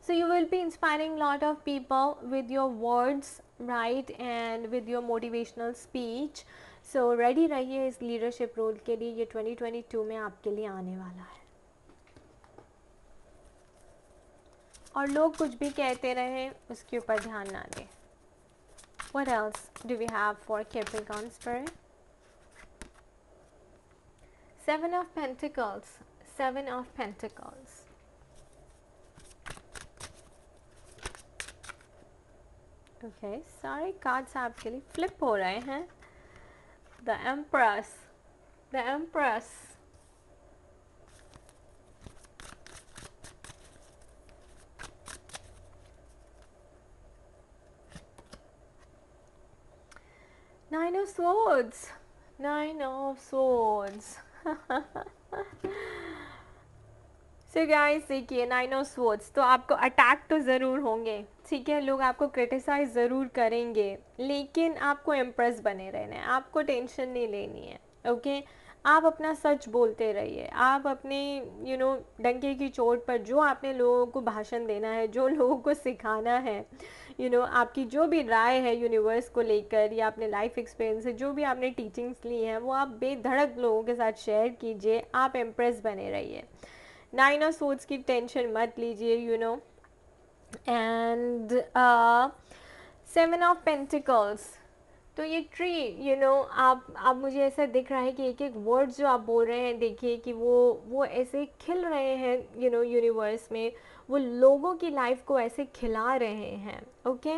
So you will be inspiring lot of people with your words, right, and with your motivational speech. So ready रहिए इस लीडरशिप रोल के लिए, ये 2022 में आपके लिए आने वाला है। और लोग कुछ भी कहते रहें उसके ऊपर ध्यान ना दें। What else do we have for Capricorn spirit? Seven of Pentacles. Seven of Pentacles. Okay, सारे कार्ड्स आपके लिए फ्लिप हो रहे हैं। The Empress. The Empress. Nine of Swords. Nine of Swords. So guys, देखिए, नाइन ऑफ स्वॉर्ड्स, तो आपको अटैक तो ज़रूर होंगे, ठीक है, लोग आपको क्रिटिसाइज ज़रूर करेंगे, लेकिन आपको इम्प्रेस बने रहना है, आपको टेंशन नहीं लेनी है। ओके, आप अपना सच बोलते रहिए, आप अपने डंके की चोट पर जो आपने लोगों को भाषण देना है, जो लोगों को सिखाना है, आपकी जो भी राय है यूनिवर्स को लेकर या अपने लाइफ एक्सपीरियंस से जो भी आपने टीचिंग्स ली हैं, वो आप बेधड़क लोगों के साथ शेयर कीजिए, आप इम्प्रेस बने रहिए। नाइन ऑफ सोर्ड्स की टेंशन मत लीजिए, एंड सेवन ऑफ पेंटिकल्स। तो ये ट्री आप मुझे ऐसा दिख रहा है कि एक एक वर्ड्स जो आप बोल रहे हैं, देखिए कि वो ऐसे खिल रहे हैं यूनिवर्स में, वो लोगों की लाइफ को ऐसे खिला रहे हैं। ओके,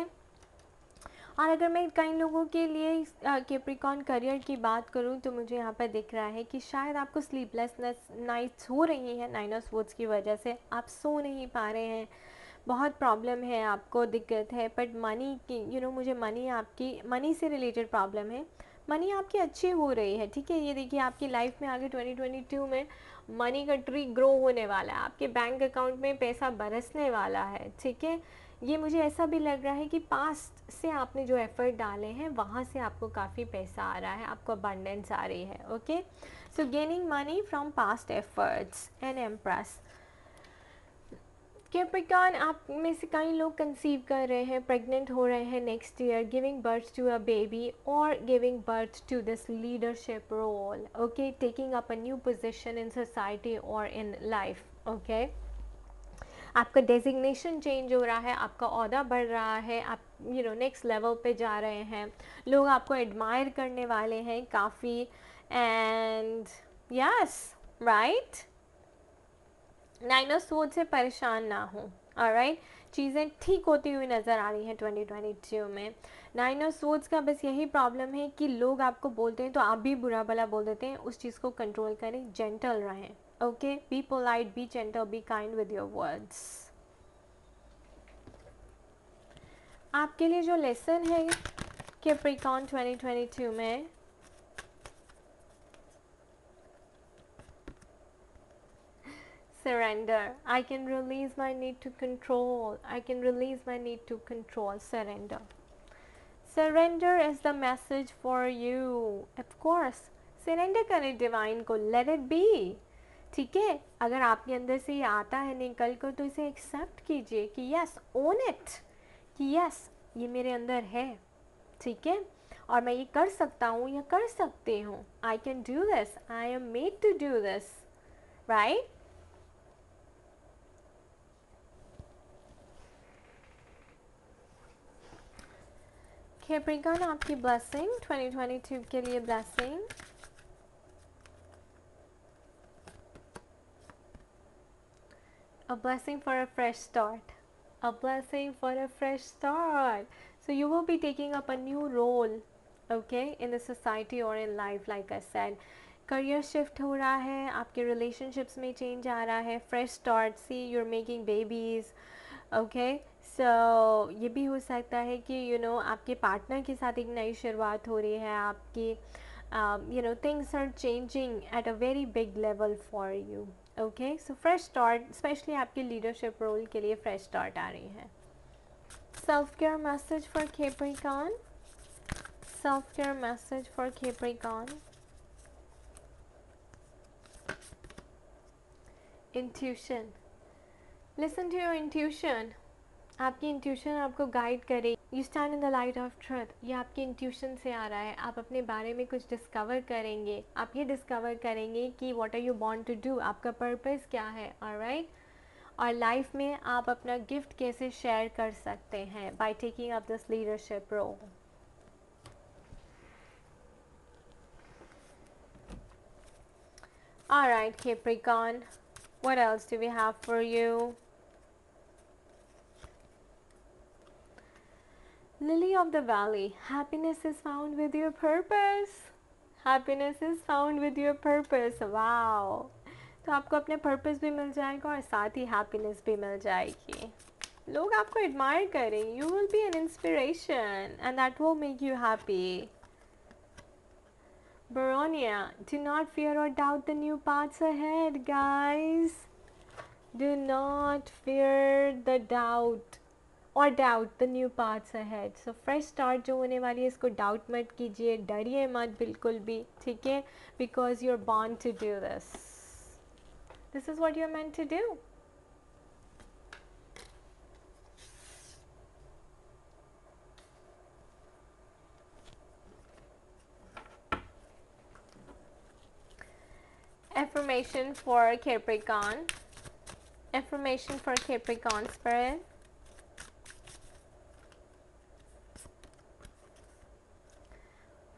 और अगर मैं कई लोगों के लिए कैप्रिकॉर्न करियर की बात करूं, तो मुझे यहाँ पर दिख रहा है कि शायद आपको स्लीपलेसनेस नाइट्स हो रही हैं नाइन ऑफ स्वॉर्ड्स की वजह से, आप सो नहीं पा रहे हैं, बहुत प्रॉब्लम है, आपको दिक्कत है, बट मनी की मुझे मनी से रिलेटेड प्रॉब्लम है, मनी आपकी अच्छी हो रही है, ठीक है। ये देखिए, आपकी लाइफ में आगे 2022 में मनी का ट्री ग्रो होने वाला है, आपके बैंक अकाउंट में पैसा बरसने वाला है, ठीक है। ये मुझे ऐसा भी लग रहा है कि पास्ट से आपने जो एफर्ट डाले हैं वहाँ से आपको काफ़ी पैसा आ रहा है, आपको अबंडेंस आ रही है। Okay, so gaining money from past efforts and empress. Capricorn, आप में से कई लोग कंसीव कर रहे हैं, प्रेग्नेंट हो रहे हैं next year, giving birth to a baby और giving birth to this leadership role. Okay, taking up a new position in society और इन लाइफ। ओके, आपका डेजिग्नेशन चेंज हो रहा है, आपका ओहदा बढ़ रहा है, आप नेक्स्ट लेवल पे जा रहे हैं, लोग आपको एडमायर करने वाले हैं काफ़ी, and yes, right, nine of swords से परेशान ना हो, ऑलराइट, चीज़ें ठीक होती हुई नज़र आ रही हैं 2022 में। नाइन ऑफ स्वॉर्ड्स का बस यही प्रॉब्लम है कि लोग आपको बोलते हैं तो आप भी बुरा भला बोल देते हैं, उस चीज़ को कंट्रोल करें, जेंटल रहें। Okay, be polite, B gentle, be kind with your words. आपके लिए जो लेसन है कैप्रिकॉर्न 2022 में, surrender. I can release my need to control. I can release my need to control. Surrender. Surrender is the message for you. Of course, surrender करें डिवाइन को, let it be. ठीक है, अगर आपके अंदर से ये आता है निकल कर, तो इसे एक्सेप्ट कीजिए कि यस, ओन इट, कि यस, ये मेरे अंदर है, ठीक है, और मैं ये कर सकता हूँ या कर सकती हूँ। I can do this, I am made to do this, right. Capricorn, आपकी ब्लेसिंग 2022 के लिए, blessing a blessing for a fresh start. A blessing for a fresh start. So you will be taking up a new role, okay, in the society or in life, like I said. Career shift हो रहा है, आपके रिलेशनशिप्स में चेंज आ रहा है, fresh start, see you are making babies, okay. So ये भी हो सकता है कि आपके पार्टनर के साथ एक नई शुरुआत हो रही है आपकी. Things are changing at a very big level for you. Okay, so fresh start, specially आपके लीडरशिप रोल के लिए फ्रेश स्टार्ट आ रही है. Self care message for Capricorn. Self care message for Capricorn. Intuition. Listen to your intuition. आपकी इंट्यूशन आपको गाइड करे. You stand in the light of truth. ये आपकी इंट्यूशन से आ रहा है. आप अपने बारे में कुछ डिस्कवर करेंगे. आप ये डिस्कवर करेंगे कि what are you want to do, आपका पर्पस क्या है, ऑलराइट. और लाइफ में आप अपना गिफ्ट कैसे शेयर कर सकते हैं by taking up this leadership role. Alright, Capricorn, what else do we have for you? Lily of the Valley, happiness is found with your purpose. Happiness is found with your purpose. Wow. तो आपको अपने पर्पस भी मिल जाएगा और साथ ही हैप्पीनेस भी मिल जाएगी. लोग आपको एडमायर करेंगे. You will B an inspiration and that will make you happy. Baronia, do not fear or doubt the new paths ahead, guys. Do not fear the doubt or doubt the new paths ahead. So fresh start जो होने वाली है इसको doubt मत कीजिए, डरिए मत बिल्कुल भी, ठीक है? Because you're born to do this. This is what you're meant to do. Affirmation for Capricorn. Affirmation for Capricorn spirit.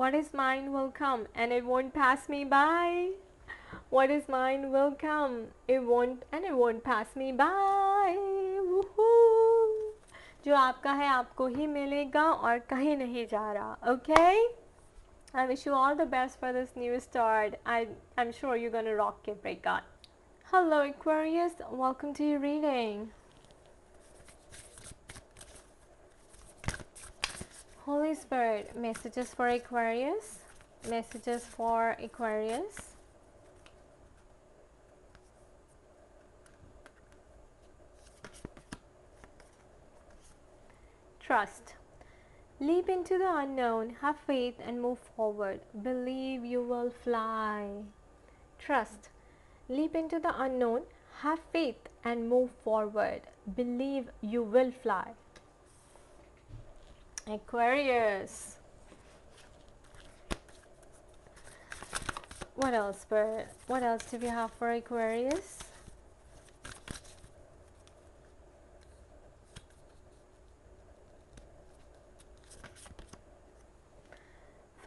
What is mine will come and it won't pass me by. What is mine will come, it won't pass me by. Woohoo! जो आपका है आपको ही मिलेगा और कहीं नहीं जा रहा. Okay? I wish you all the best for this new start. I'm sure you're gonna rock Capricorn. Hello Aquarius, welcome to your reading. Holy Spirit, messages for Aquarius. Messages for Aquarius. Trust. Leap into the unknown, have faith and move forward. Believe you will fly. Trust. Leap into the unknown, have faith and move forward. Believe you will fly. Aquarius. What else, Spirit? What else do we have for Aquarius?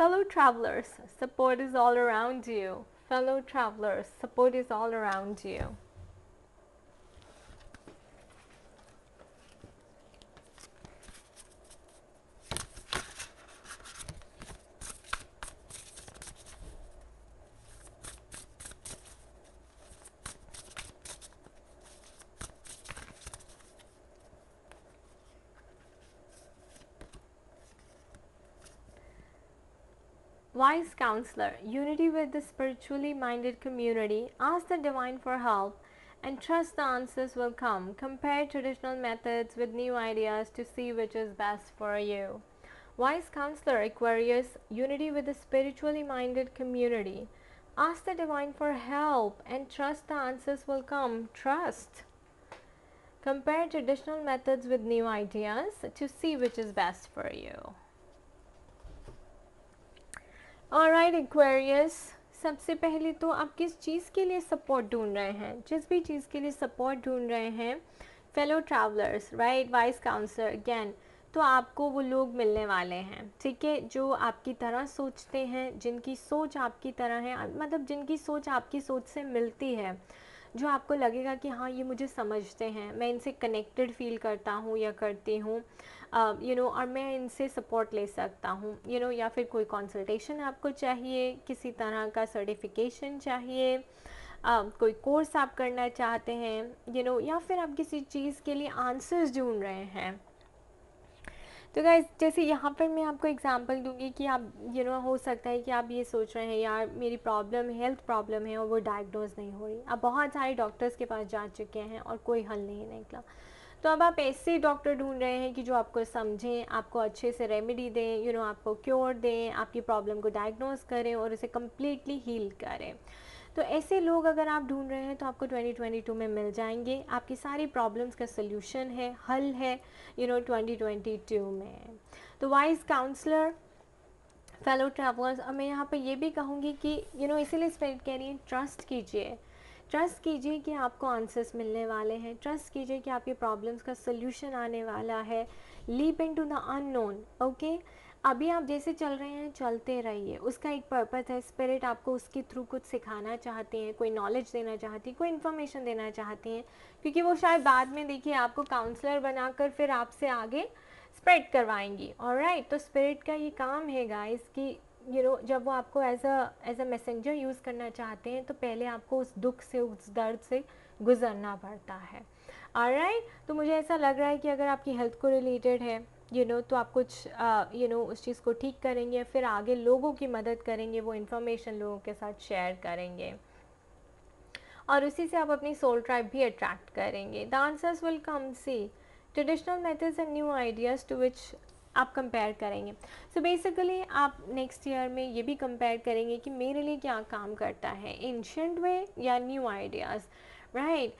Fellow travelers, support is all around you. Fellow travelers, support is all around you. Wise counselor, unity with the spiritually minded community. Ask the divine for help and trust the answers will come. Compare traditional methods with new ideas to see which is best for you. Wise counselor, Aquarius, unity with the spiritually minded community. Ask the divine for help and trust the answers will come. Trust. Compare traditional methods with new ideas to see which is best for you. Alright Aquarius, सबसे पहले तो आप किस चीज़ के लिए सपोर्ट ढूंढ रहे हैं? जिस भी चीज़ के लिए सपोर्ट ढूंढ रहे हैं, fellow travellers, right, wise counsellor, again, तो आपको वो लोग मिलने वाले हैं, ठीक है, जो आपकी तरह सोचते हैं, जिनकी सोच आपकी तरह है, मतलब जिनकी सोच आपकी सोच से मिलती है. जो आपको लगेगा कि हाँ ये मुझे समझते हैं, मैं इनसे कनेक्टेड फील करता हूँ या करती हूँ, और मैं इनसे सपोर्ट ले सकता हूँ, या फिर कोई कंसल्टेशन आपको चाहिए, किसी तरह का सर्टिफिकेशन चाहिए, कोई कोर्स आप करना चाहते हैं, या फिर आप किसी चीज़ के लिए आंसर्स ढूंढ रहे हैं। तो गाइस जैसे यहाँ पर मैं आपको एग्जांपल दूंगी कि आप हो सकता है कि आप ये सोच रहे हैं यार मेरी प्रॉब्लम हेल्थ प्रॉब्लम है और वो डायग्नोज नहीं हो रही, आप बहुत सारे डॉक्टर्स के पास जा चुके हैं और कोई हल नहीं निकला, तो अब आप ऐसे डॉक्टर ढूंढ रहे हैं कि जो आपको समझें, आपको अच्छे से रेमेडी दें, आपको क्योर दें, आपकी प्रॉब्लम को डायग्नोज करें और उसे कम्प्लीटली हील करें। तो ऐसे लोग अगर आप ढूंढ रहे हैं तो आपको 2022 में मिल जाएंगे, आपकी सारी प्रॉब्लम्स का सल्यूशन है, हल है 2022 में। तो वाइज काउंसलर, फेलो ट्रैवलर्स, अब मैं यहाँ पे ये भी कहूँगी कि इसीलिए स्पिरिट कह रही है ट्रस्ट कीजिए, ट्रस्ट कीजिए कि आपको आंसर्स मिलने वाले हैं, ट्रस्ट कीजिए कि आपकी प्रॉब्लम्स का सल्यूशन आने वाला है। Leap into the unknown, okay. अभी आप जैसे चल रहे हैं चलते रहिए, उसका एक पर्पस है, स्पिरिट आपको उसके थ्रू कुछ सिखाना चाहती हैं, कोई नॉलेज देना चाहती है, कोई इन्फॉर्मेशन देना चाहती हैं, क्योंकि वो शायद बाद में देखिए आपको काउंसलर बनाकर फिर आपसे आगे स्प्रेड करवाएंगी। ऑलराइट, तो स्पिरिट का ये काम है गाइस कि जब वो आपको एज अ मैसेंजर यूज़ करना चाहते हैं तो पहले आपको उस दुख से, उस दर्द से गुजरना पड़ता है। ऑलराइट, तो मुझे ऐसा लग रहा है कि अगर आपकी हेल्थ को रिलेटेड है तो आप कुछ उस चीज़ को ठीक करेंगे, फिर आगे लोगों की मदद करेंगे, वो इन्फॉर्मेशन लोगों के साथ शेयर करेंगे और उसी से आप अपनी सोल ट्राइब भी अट्रैक्ट करेंगे। The answers will come, see traditional methods and new ideas to which आप कंपेयर करेंगे। सो बेसिकली आप नेक्स्ट ईयर में ये भी कंपेयर करेंगे कि मेरे लिए क्या काम करता है, एंशिएंट वे या न्यू आइडियाज़, राइट।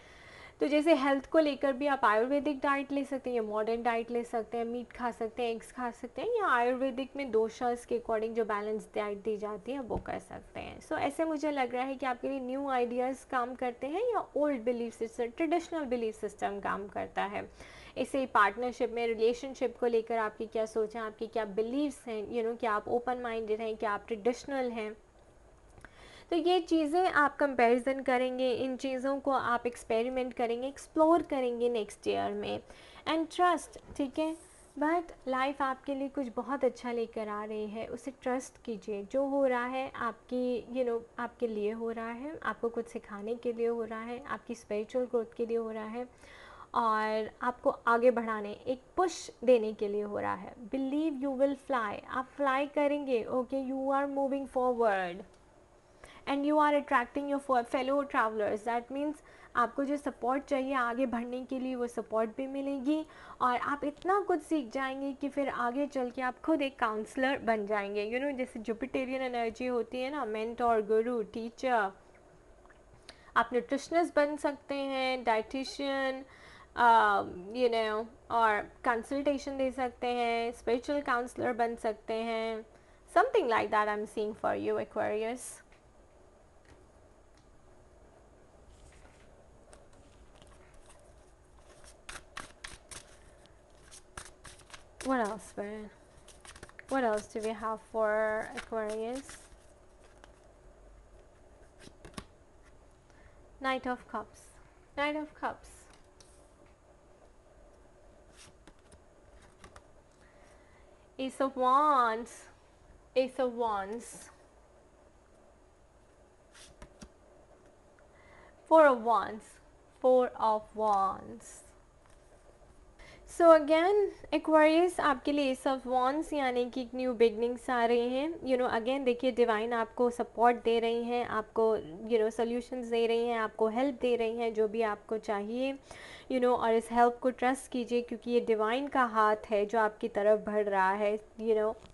तो जैसे हेल्थ को लेकर भी आप आयुर्वेदिक डाइट ले सकते हैं या मॉडर्न डाइट ले सकते हैं, मीट खा सकते हैं, एग्स खा सकते हैं, या आयुर्वेदिक में दोषास के अकॉर्डिंग जो बैलेंस डाइट दी जाती है वो कर सकते हैं। सो ऐसे मुझे लग रहा है कि आपके लिए न्यू आइडियाज़ काम करते हैं या old belief system, traditional belief system काम करता है। इसे ही पार्टनरशिप में, रिलेशनशिप को लेकर आपकी क्या सोच है, आपकी क्या बिलीव्स हैं, क्या आप ओपन माइंडेड हैं, क्या आप ट्रेडिशनल हैं। तो ये चीज़ें आप कंपैरिजन करेंगे, इन चीज़ों को आप एक्सपेरिमेंट करेंगे, एक्सप्लोर करेंगे नेक्स्ट ईयर में, एंड ट्रस्ट, ठीक है। बट लाइफ आपके लिए कुछ बहुत अच्छा लेकर आ रही है, उसे ट्रस्ट कीजिए। जो हो रहा है आपकी आपके लिए हो रहा है, आपको कुछ सिखाने के लिए हो रहा है, आपकी स्पिरिचुअल ग्रोथ के लिए हो रहा है और आपको आगे बढ़ाने, एक पुश देने के लिए हो रहा है। बिलीव यू विल फ्लाई, आप फ्लाई करेंगे, okay, you are moving forward and you are attracting your fellow travellers. That means आपको जो सपोर्ट चाहिए आगे बढ़ने के लिए वो सपोर्ट भी मिलेगी और आप इतना कुछ सीख जाएंगे कि फिर आगे चल के आप खुद एक काउंसलर बन जाएंगे। जैसे जुपिटेरियन एनर्जी होती है ना, मेंटोर, गुरु, टीचर, आप न्यूट्रिशनिस्ट बन सकते हैं, डाइटिशियन, और कंसल्टेशन दे सकते हैं, स्पिरिचुअल काउंसलर बन सकते हैं, something like that I am seeing for you Aquarius. What else, man? What else do we have for Aquarius? Knight of Cups. Knight of Cups. Ace of Wands. Ace of Wands. Four of Wands. Four of Wands. So again Aquarius आपके लिए एस ऑफ वॉन्ड्स यानी कि न्यू बिगनिंग्स आ रहे हैं। अगेन देखिए डिवाइन आपको सपोर्ट दे रही हैं, आपको सॉल्यूशंस दे रही हैं, आपको हेल्प दे रही हैं जो भी आपको चाहिए, और इस हेल्प को ट्रस्ट कीजिए क्योंकि ये डिवाइन का हाथ है जो आपकी तरफ बढ़ रहा है,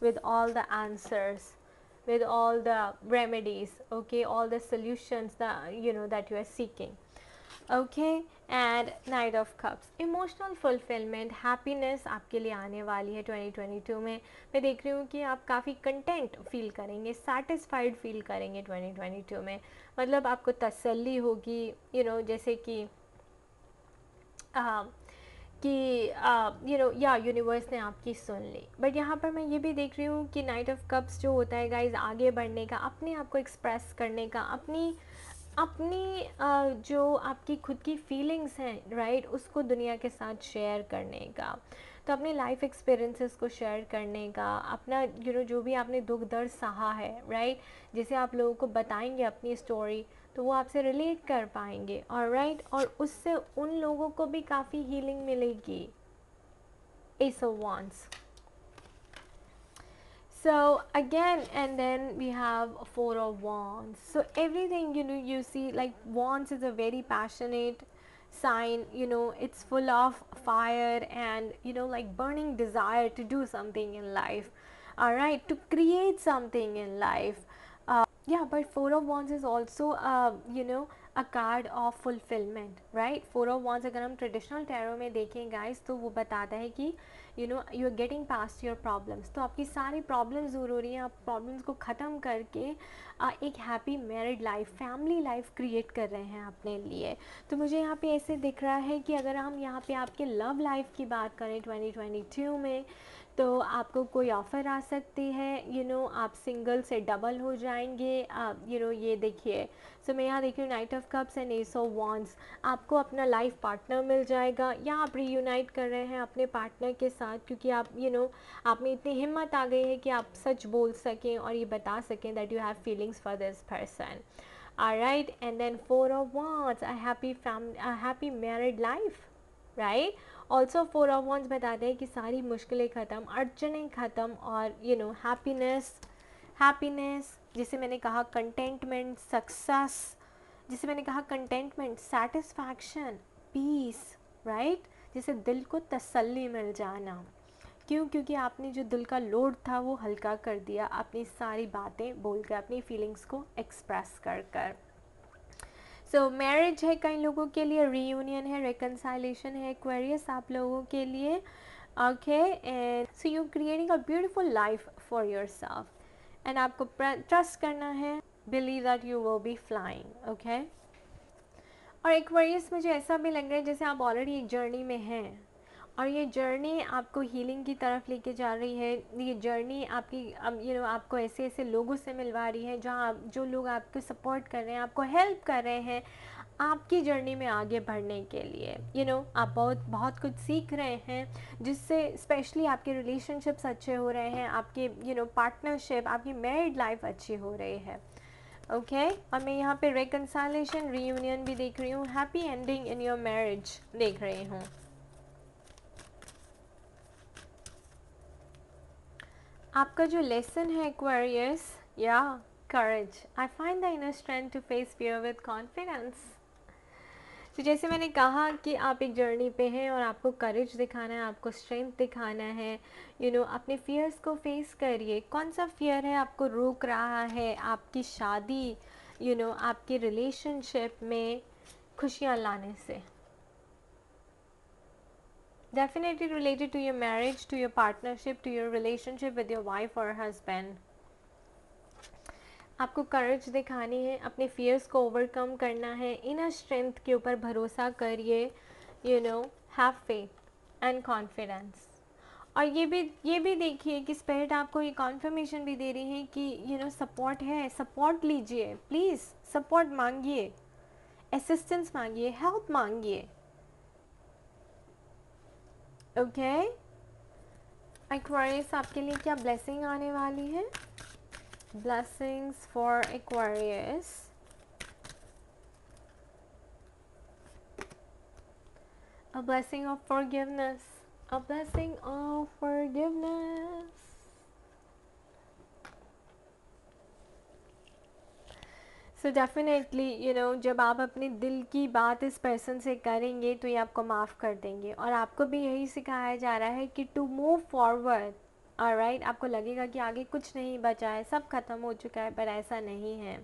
with all the answers, with all the remedies, okay, all the solutions that you are seeking. Okay, and night of cups, emotional fulfilment, happiness आपके लिए आने वाली है 2022 में। मैं देख रही हूँ कि आप काफ़ी कंटेंट फील करेंगे, सेटिस्फाइड फील करेंगे 2022 में। मतलब आपको तसल्ली होगी, जैसे कि या यूनिवर्स ने आपकी सुन ली। बट यहाँ पर मैं ये भी देख रही हूँ कि नाइट ऑफ कप्स जो होता है गाइज, आगे बढ़ने का, अपने आप को एक्सप्रेस करने का, अपनी अपनी जो आपकी खुद की फीलिंग्स हैं, राइट, उसको दुनिया के साथ शेयर करने का। तो अपने लाइफ एक्सपीरियंसेस को शेयर करने का, अपना जो भी आपने दुख दर्द सहा है, राइट, जैसे आप लोगों को बताएंगे अपनी स्टोरी तो वो आपसे रिलेट कर पाएंगे, और राइट, और उससे उन लोगों को भी काफ़ी हीलिंग मिलेगी। S of wands. So again, and then we have Four of Wands. So everything, you see, like Wands is a very passionate sign. It's full of fire and like burning desire to do something in life. All right, to create something in life. Yeah, but Four of Wands is also a card of fulfillment, right? Four of Wands अगर हम ट्रेडिशनल टैरो में देखें गाइस, तो वो बताता है कि you are getting past your problems. तो आपकी सारी प्रॉब्लम्स दूर हो रही हैं, आप प्रॉब्लम्स को ख़त्म करके एक happy married life, family life create कर रहे हैं अपने लिए। तो मुझे यहाँ पे ऐसे दिख रहा है कि अगर हम यहाँ पे आपके लव लाइफ की बात करें 2022 में, तो आपको कोई ऑफ़र आ सकती है, आप सिंगल से डबल हो जाएंगे। ये देखिए, सो मैं यहाँ देखी हूँ night of cups and S of wands. आपको अपना लाइफ पार्टनर मिल जाएगा, या आप रीयूनाइट कर रहे हैं अपने पार्टनर के साथ, क्योंकि आप आप में इतनी हिम्मत आ गई है कि आप सच बोल सकें और ये बता सकें that you have feelings for this person. Alright, and then Four of Wands, a happy family, a happy married life, right. Also four of wands बताते हैं कि सारी मुश्किलें ख़त्म, अड़चनें ख़त्म, और हैप्पीनेस, हैप्पीनेस जिसे मैंने कहा कंटेंटमेंट, सक्सेस जिसे मैंने कहा कंटेंटमेंट, सेटिस्फैक्शन, पीस, राइट, जिसे दिल को तसल्ली मिल जाना। क्यों? क्योंकि आपने जो दिल का लोड था वो हल्का कर दिया अपनी सारी बातें बोलकर, अपनी फीलिंग्स को एक्सप्रेस कर कर। सो मैरिज है कई लोगों के लिए, रीयूनियन है, रिकन्साइलेशन है एक्वेरियस आप लोगों के लिए। Okay, and so you creating a beautiful life for yourself, and आपको ट्रस्ट करना है, believe that you will be flying. Okay, और एक्वेरियस मुझे ऐसा भी लग रहा है जैसे आप ऑलरेडी एक जर्नी में हैं, और ये जर्नी आपको हीलिंग की तरफ लेके जा रही है। ये जर्नी आपकी आपको ऐसे ऐसे लोगों से मिलवा रही है, जहाँ जो लोग आपको सपोर्ट कर रहे हैं, आपको हेल्प कर रहे हैं आपकी जर्नी में आगे बढ़ने के लिए। आप बहुत बहुत कुछ सीख रहे हैं, जिससे स्पेशली आपके रिलेशनशिप्स अच्छे हो रहे हैं, आपके पार्टनरशिप, आपकी मैरिड लाइफ अच्छी हो रही है। ओके, और मैं यहाँ पे रिकन्साइलेशन, रीयूनियन भी देख रही हूँ, happy ending in your marriage देख रही हूँ। आपका जो लेसन है एक्वेरियस, या courage, I find the inner strength to face fear with confidence. तो जैसे मैंने कहा कि आप एक जर्नी पे हैं और आपको करेज दिखाना है, आपको स्ट्रेंथ दिखाना है, अपने फियर्स को फेस करिए। कौन सा फियर है आपको रोक रहा है आपकी शादी, आपके रिलेशनशिप में खुशियाँ लाने से? Definitely related to your marriage, to your partnership, to your relationship with your wife or husband. आपको करेज दिखानी है, अपने फियर्स को ओवरकम करना है, इनर स्ट्रेंथ के ऊपर भरोसा करिए, हैव फेथ एंड कॉन्फिडेंस। और ये भी देखिए कि स्पिरिट आपको ये कॉन्फर्मेशन भी दे रही है कि सपोर्ट है, सपोर्ट लीजिए, प्लीज़ सपोर्ट मांगिए, असिस्टेंस मांगिए, हेल्प मांगिए। ओके, एक्वेरियस आपके लिए क्या ब्लेसिंग आने वाली है? Blessings for Aquarius. A blessing of forgiveness. A blessing of forgiveness. So definitely, जब आप अपने दिल की बात इस पर्सन से करेंगे तो ये आपको माफ़ कर देंगे, और आपको भी यही सिखाया जा रहा है कि टू मूव फॉरवर्ड। ऑलराइट, आपको लगेगा कि आगे कुछ नहीं बचा है, सब खत्म हो चुका है, पर ऐसा नहीं है।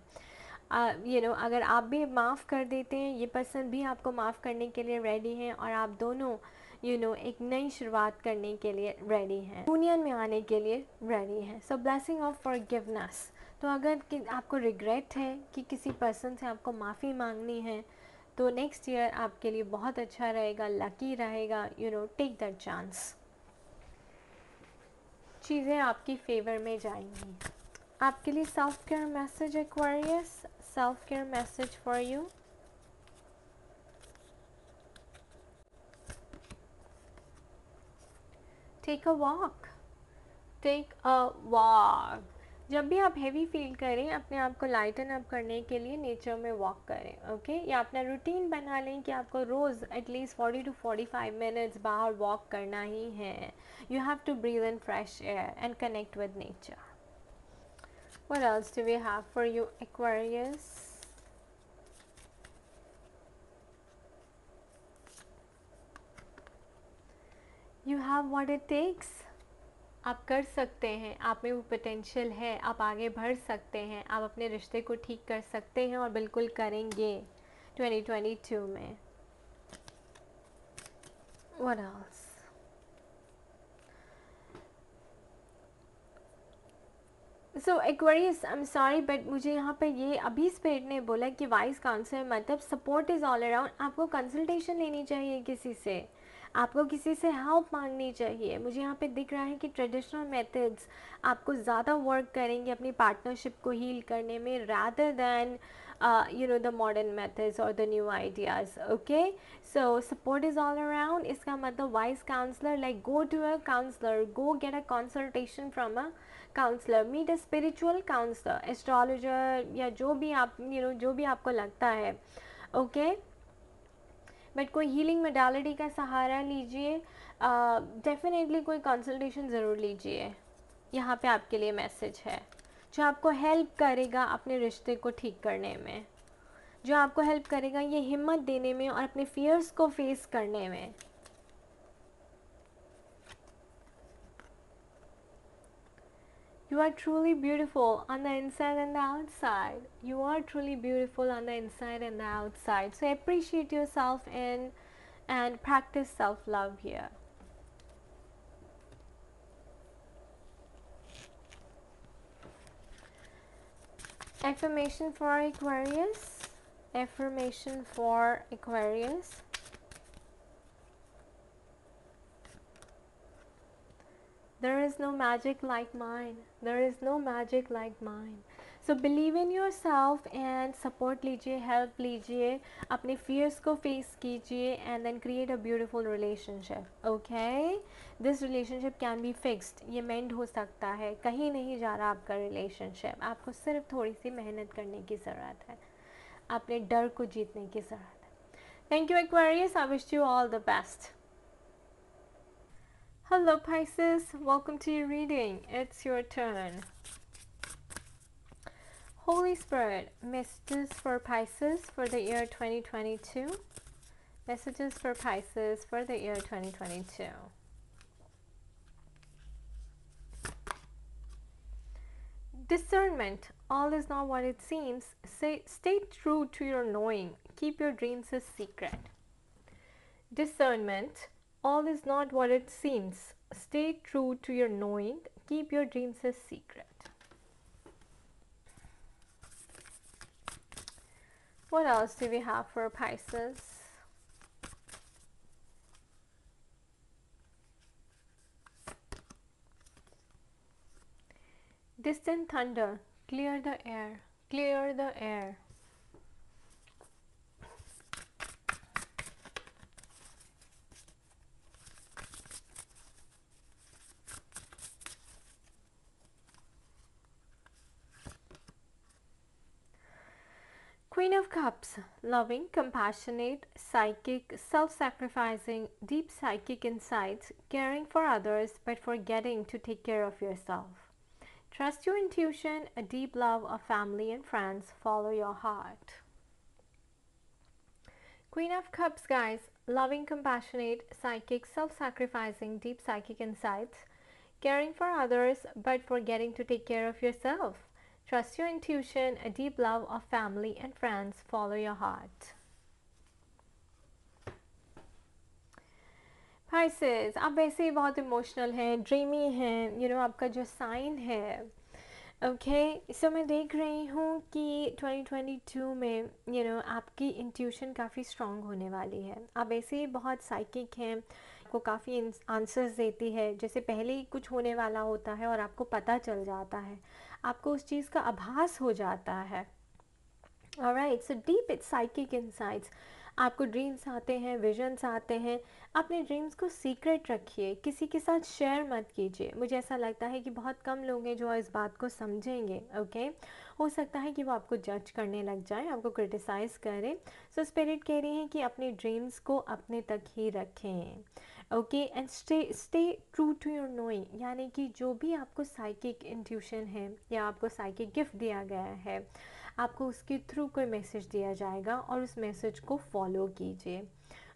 अगर आप भी माफ़ कर देते हैं, ये पर्सन भी आपको माफ़ करने के लिए रेडी हैं, और आप दोनों एक नई शुरुआत करने के लिए रेडी हैं, यूनियन में आने के लिए रेडी हैं। सो ब्लेसिंग ऑफ फॉरगिवनेस। तो अगर आपको रिग्रेट है कि किसी पर्सन से आपको माफ़ी मांगनी है, तो नेक्स्ट ईयर आपके लिए बहुत अच्छा रहेगा, लकी रहेगा। टेक दैट चांस, चीज़ें आपकी फेवर में जाएंगी। आपके लिए self care message Aquarius, self-care message for you. Take a walk. Take a walk. जब भी आप हैवी फील करें अपने आप को लाइटन अप करने के लिए नेचर में वॉक करें. ओके या अपना रूटीन बना लें कि आपको रोज़ एटलीस्ट 40 to 45 मिनट्स बाहर वॉक करना ही है. You have to breathe in fresh air and connect with nature. What else do we have for you Aquarius? You have what it takes. आप कर सकते हैं, आप में वो पोटेंशियल है, आप आगे बढ़ सकते हैं, आप अपने रिश्ते को ठीक कर सकते हैं और बिल्कुल करेंगे 2022 में. What else? So Aquarius, I am sorry but मुझे यहाँ पे ये अभी स्पिरिट ने बोला कि वाइज काउंसलर मतलब सपोर्ट इज़ ऑल अराउंड. आपको कंसल्टेशन लेनी चाहिए किसी से, आपको किसी से हेल्प मांगनी चाहिए. मुझे यहाँ पे दिख रहा है कि ट्रेडिशनल मेथड्स आपको ज़्यादा वर्क करेंगे अपनी पार्टनरशिप को हील करने में rather than the modern methods or the new ideas. Okay, so support is all around. इसका मतलब wise counselor, like go to a counselor, go get a consultation from a counselor, meet a spiritual counselor, astrologer या जो भी आप जो भी आपको लगता है. Okay, बट कोई हीलिंग मोडालिटी का सहारा लीजिए. डेफिनेटली कोई कंसल्टेशन ज़रूर लीजिए. यहाँ पे आपके लिए मैसेज है जो आपको हेल्प करेगा अपने रिश्ते को ठीक करने में, जो आपको हेल्प करेगा ये हिम्मत देने में और अपने फियर्स को फेस करने में. You are truly beautiful on the inside and the outside. You are truly beautiful on the inside and the outside. So appreciate yourself and practice self-love here. Affirmation for Aquarius. Affirmation for Aquarius. There is no magic like mine. There is no magic like mine. So believe in yourself and support लीजिए, help लीजिए, अपने fears को face कीजिए and then create a beautiful relationship. Okay? This relationship can be fixed. ये mend हो सकता है. कहीं नहीं जा रहा आपका relationship. आपको सिर्फ थोड़ी सी मेहनत करने की ज़रूरत है. अपने डर को जीतने की ज़रूरत है. Thank you Aquarius. I wish you all the best. Hello Pisces, welcome to your reading. It's your turn. Holy Spirit, messages for Pisces for the year 2022. Messages for Pisces for the year 2022. Discernment, all is not what it seems. Stay true to your knowing. Keep your dreams a secret. Discernment, all is not what it seems. Stay true to your knowing. Keep your dreams a secret. What else do we have for Pisces? Distant thunder, clear the air, clear the air. Queen of Cups, loving, compassionate, psychic, self-sacrificing, deep psychic insights, caring for others but forgetting to take care of yourself. Trust your intuition, a deep love of family and friends, follow your heart. Queen of Cups, guys, loving, compassionate, psychic, self-sacrificing, deep psychic insights, caring for others but forgetting to take care of yourself. Trust your intuition, a deep love of family and friends, follow your heart. Pisces, आप वैसे ही बहुत इमोशनल हैं, ड्रीमी हैं, आपका जो साइन है. ओके, सो मैं देख रही हूँ कि 2022 में आपकी इंट्यूशन काफ़ी स्ट्रॉन्ग होने वाली है. आप वैसे ही बहुत साइकिक हैं, आपको काफ़ी आंसर्स देती है. जैसे पहले ही कुछ होने वाला होता है और आपको पता चल जाता है, आपको उस चीज़ का आभास हो जाता है. Alright, so deep it's psychic insights. आपको ड्रीम्स आते हैं, विजन्स आते हैं, अपने ड्रीम्स को सीक्रेट रखिए, किसी के साथ शेयर मत कीजिए। मुझे ऐसा लगता है कि बहुत कम लोग हैं जो इस बात को समझेंगे। ओके, हो सकता है कि वो आपको जज करने लग जाए, आपको क्रिटिसाइज़ करें। सो स्पिरिट कह रही है कि अपने ड्रीम्स को अपने तक ही रखें। Okay, and stay true to your knowing, यानी कि जो भी आपको साइकिक इंट्यूशन है या आपको साइकिक गिफ्ट दिया गया है, आपको उसके थ्रू कोई मैसेज दिया जाएगा और उस मैसेज को फॉलो कीजिए।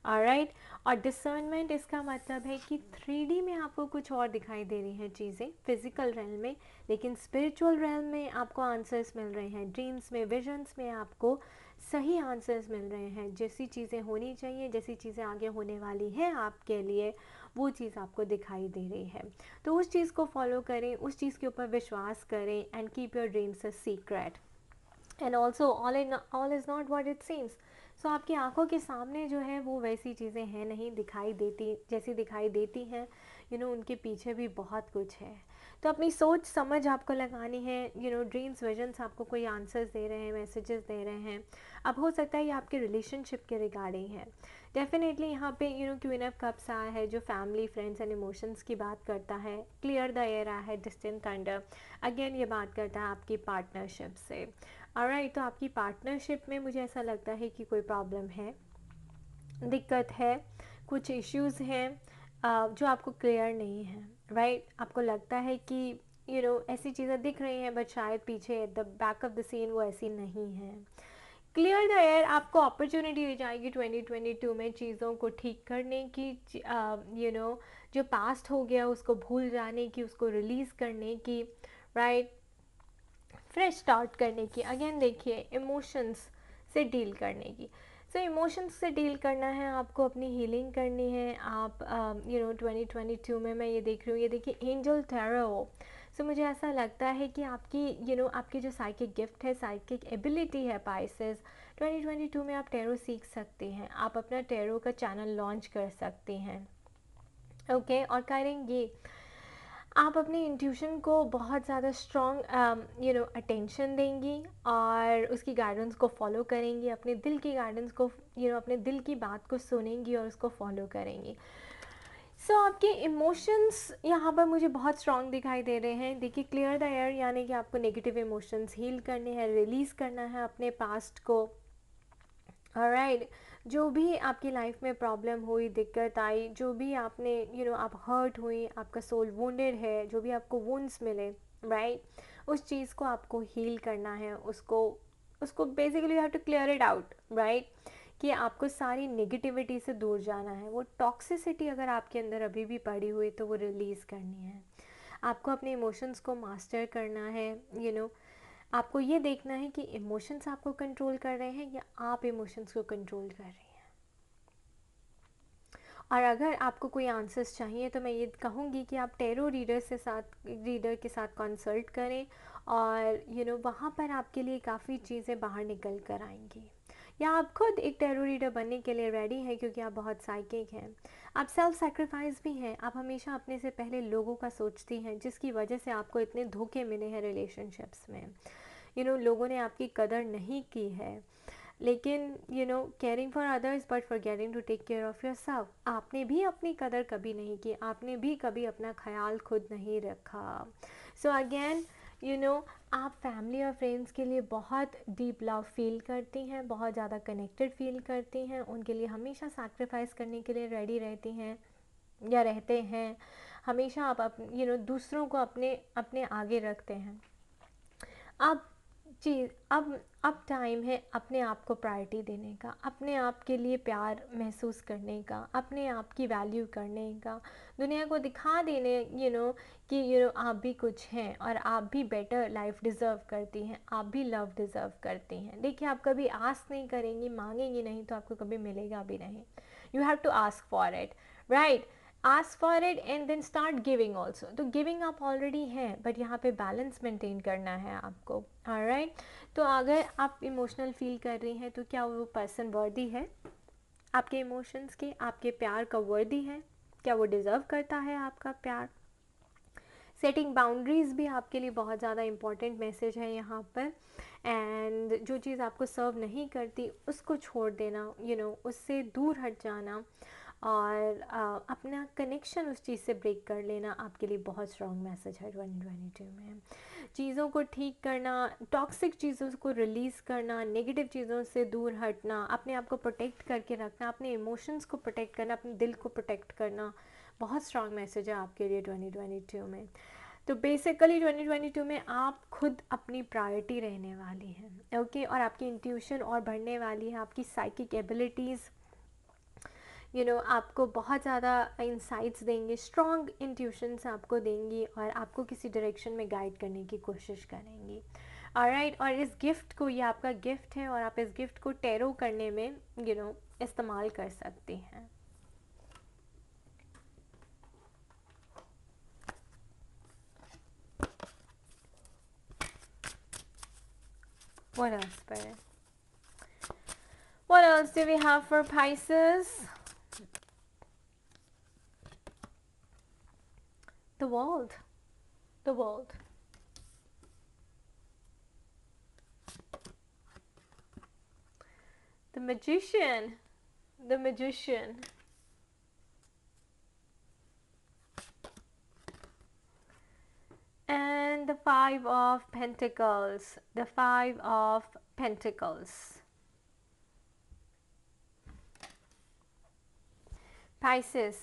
ऑलराइट, और डिसर्नमेंट इसका मतलब है कि 3D में आपको कुछ और दिखाई दे रही हैं चीज़ें फिजिकल रेल में, लेकिन स्पिरिचुअल रेल में आपको आंसर्स मिल रहे हैं। ड्रीम्स में, विजन्स में आपको सही आंसर्स मिल रहे हैं। जैसी चीज़ें होनी चाहिए, जैसी चीज़ें आगे होने वाली हैं आपके लिए, वो चीज़ आपको दिखाई दे रही है। तो उस चीज़ को फॉलो करें, उस चीज़ के ऊपर विश्वास करें, and keep your dreams a secret. And also all is not what it seems. So आपकी आंखों के सामने जो है वो वैसी चीज़ें हैं नहीं, दिखाई देती जैसी दिखाई देती हैं, उनके पीछे भी बहुत कुछ है। तो अपनी सोच समझ आपको लगानी है। ड्रीम्स विजन्स आपको कोई आंसर्स दे रहे हैं, मैसेजेस दे रहे हैं। अब हो सकता है ये आपके रिलेशनशिप के रिगार्डिंग है। डेफिनेटली यहाँ पे क्वीन ऑफ कप्स आया है जो फैमिली, फ्रेंड्स एंड इमोशंस की बात करता है। क्लियर द एयर आया है, डिस्टेंट थंडर, अगेन ये बात करता है आपकी पार्टनरशिप से। ऑलराइट, तो आपकी पार्टनरशिप में मुझे ऐसा लगता है कि कोई प्रॉब्लम है, दिक्कत है, कुछ इश्यूज़ हैं जो आपको क्लियर नहीं है। राइट, आपको लगता है कि ऐसी चीज़ें दिख रही हैं, बट शायद पीछे the back of the scene वो ऐसी नहीं है। क्लियर द एयर, आपको अपॉर्चुनिटी दी जाएगी 2022 में चीज़ों को ठीक करने की, जो पास्ट हो गया उसको भूल जाने की, उसको रिलीज़ करने की। राइट, फ्रेश स्टार्ट करने की। अगेन देखिए, इमोशंस से डील करने की। सो इमोशंस से डील करना है आपको, अपनी हीलिंग करनी है। आप 2022 में मैं ये देख रही हूँ, ये देखिए एंजल टैरो। सो मुझे ऐसा लगता है कि आपकी आपकी जो साइकिक गिफ्ट है, साइकिक एबिलिटी है पाइसेस, 2022 में आप टैरो सीख सकती हैं, आप अपना टैरो का चैनल लॉन्च कर सकती हैं। ओके, और करेंगे आप अपनी इंट्यूशन को बहुत ज़्यादा स्ट्रॉन्ग अटेंशन देंगी और उसकी गाइडेंस को फॉलो करेंगी, अपने दिल की गाइडेंस को, अपने दिल की बात को सुनेंगी और उसको फॉलो करेंगी। सो आपके इमोशंस यहाँ पर मुझे बहुत स्ट्रॉन्ग दिखाई दे रहे हैं। देखिए, क्लियर द एयर यानी कि आपको नेगेटिव इमोशंस हील करने हैं, रिलीज़ करना है अपने पास्ट को। ऑलराइट, जो भी आपकी लाइफ में प्रॉब्लम हुई, दिक्कत आई, जो भी आपने आप हर्ट हुई, आपका सोल वुंडेड है, जो भी आपको वुंड्स मिले, राइट, उस चीज़ को आपको हील करना है। उसको उसको basically you have to clear it out. Right, कि आपको सारी नेगेटिविटी से दूर जाना है। वो टॉक्सिसिटी अगर आपके अंदर अभी भी पड़ी हुई तो वो रिलीज़ करनी है। आपको अपने इमोशंस को मास्टर करना है। आपको ये देखना है कि इमोशंस आपको कंट्रोल कर रहे हैं या आप इमोशंस को कंट्रोल कर रही हैं। और अगर आपको कोई आंसर्स चाहिए तो मैं ये कहूँगी कि आप टैरो रीडर के साथ कंसल्ट करें, और वहाँ पर आपके लिए काफ़ी चीज़ें बाहर निकल कर आएंगी। या आप खुद एक टैरो रीडर बनने के लिए रेडी हैं, क्योंकि आप बहुत साइकिक हैं, आप सेल्फ सेक्रीफाइस भी हैं, आप हमेशा अपने से पहले लोगों का सोचती हैं, जिसकी वजह से आपको इतने धोखे मिले हैं रिलेशनशिप्स में। लोगों ने आपकी कदर नहीं की है। लेकिन caring for others but forgetting to take care of yourself, आपने भी अपनी कदर कभी नहीं की, आपने भी कभी अपना ख्याल खुद नहीं रखा। सो अगेन आप फैमिली और फ्रेंड्स के लिए बहुत डीप लव फील करती हैं, बहुत ज़्यादा कनेक्टेड फील करती हैं, उनके लिए हमेशा सैक्रिफाइस करने के लिए रेडी रहती हैं या रहते हैं। हमेशा आप दूसरों को अपने अपने आगे रखते हैं। अब चीज़ अब टाइम है अपने आप को प्रायोरिटी देने का, अपने आप के लिए प्यार महसूस करने का, अपने आप की वैल्यू करने का, दुनिया को दिखा देने कि आप भी कुछ हैं और आप भी बेटर लाइफ डिज़र्व करती हैं, आप भी लव डिज़र्व करती हैं। देखिए, आप कभी आस नहीं करेंगी, मांगेंगी नहीं तो आपको कभी मिलेगा भी नहीं। You have to ask for it. Right, ask for it and then start giving also. तो गिविंग आप ऑलरेडी हैं, बट यहाँ पे बैलेंस मेंटेन करना है आपको। ऑलराइट, तो अगर आप इमोशनल फील कर रही हैं तो क्या वो पर्सन वर्दी है आपके इमोशंस के, आपके प्यार का वर्दी है? क्या वो डिज़र्व करता है आपका प्यार? सेटिंग बाउंड्रीज़ भी आपके लिए बहुत ज़्यादा इम्पॉर्टेंट मैसेज है यहाँ पर। एंड जो चीज़ आपको सर्व नहीं करती उसको छोड़ देना, उससे दूर हट जाना, और अपना कनेक्शन उस चीज़ से ब्रेक कर लेना आपके लिए बहुत स्ट्रॉन्ग मैसेज है 2022 में। चीज़ों को ठीक करना, टॉक्सिक चीज़ों को रिलीज़ करना, नेगेटिव चीज़ों से दूर हटना, अपने आप को प्रोटेक्ट करके रखना, अपने इमोशंस को प्रोटेक्ट करना, अपने दिल को प्रोटेक्ट करना, बहुत स्ट्रॉन्ग मैसेज है आपके लिए 2022 में। तो बेसिकली 2022 में आप खुद अपनी प्रायोरिटी रहने वाली हैं, ओके, और आपकी इंट्यूशन और बढ़ने वाली है, आपकी साइकिक एबिलिटीज़ आपको बहुत ज़्यादा इंसाइट्स देंगे, स्ट्रॉन्ग इंट्यूशंस आपको देंगी और आपको किसी डायरेक्शन में गाइड करने की कोशिश करेंगी। ऑलराइट, और इस गिफ्ट को, ये आपका गिफ्ट है और आप इस गिफ्ट को टैरो करने में इस्तेमाल कर सकती हैं। What else, Spirit? What else do we have for Pisces? The world. The world. The magician. The magician. And the Five of Pentacles. The Five of Pentacles. Pisces,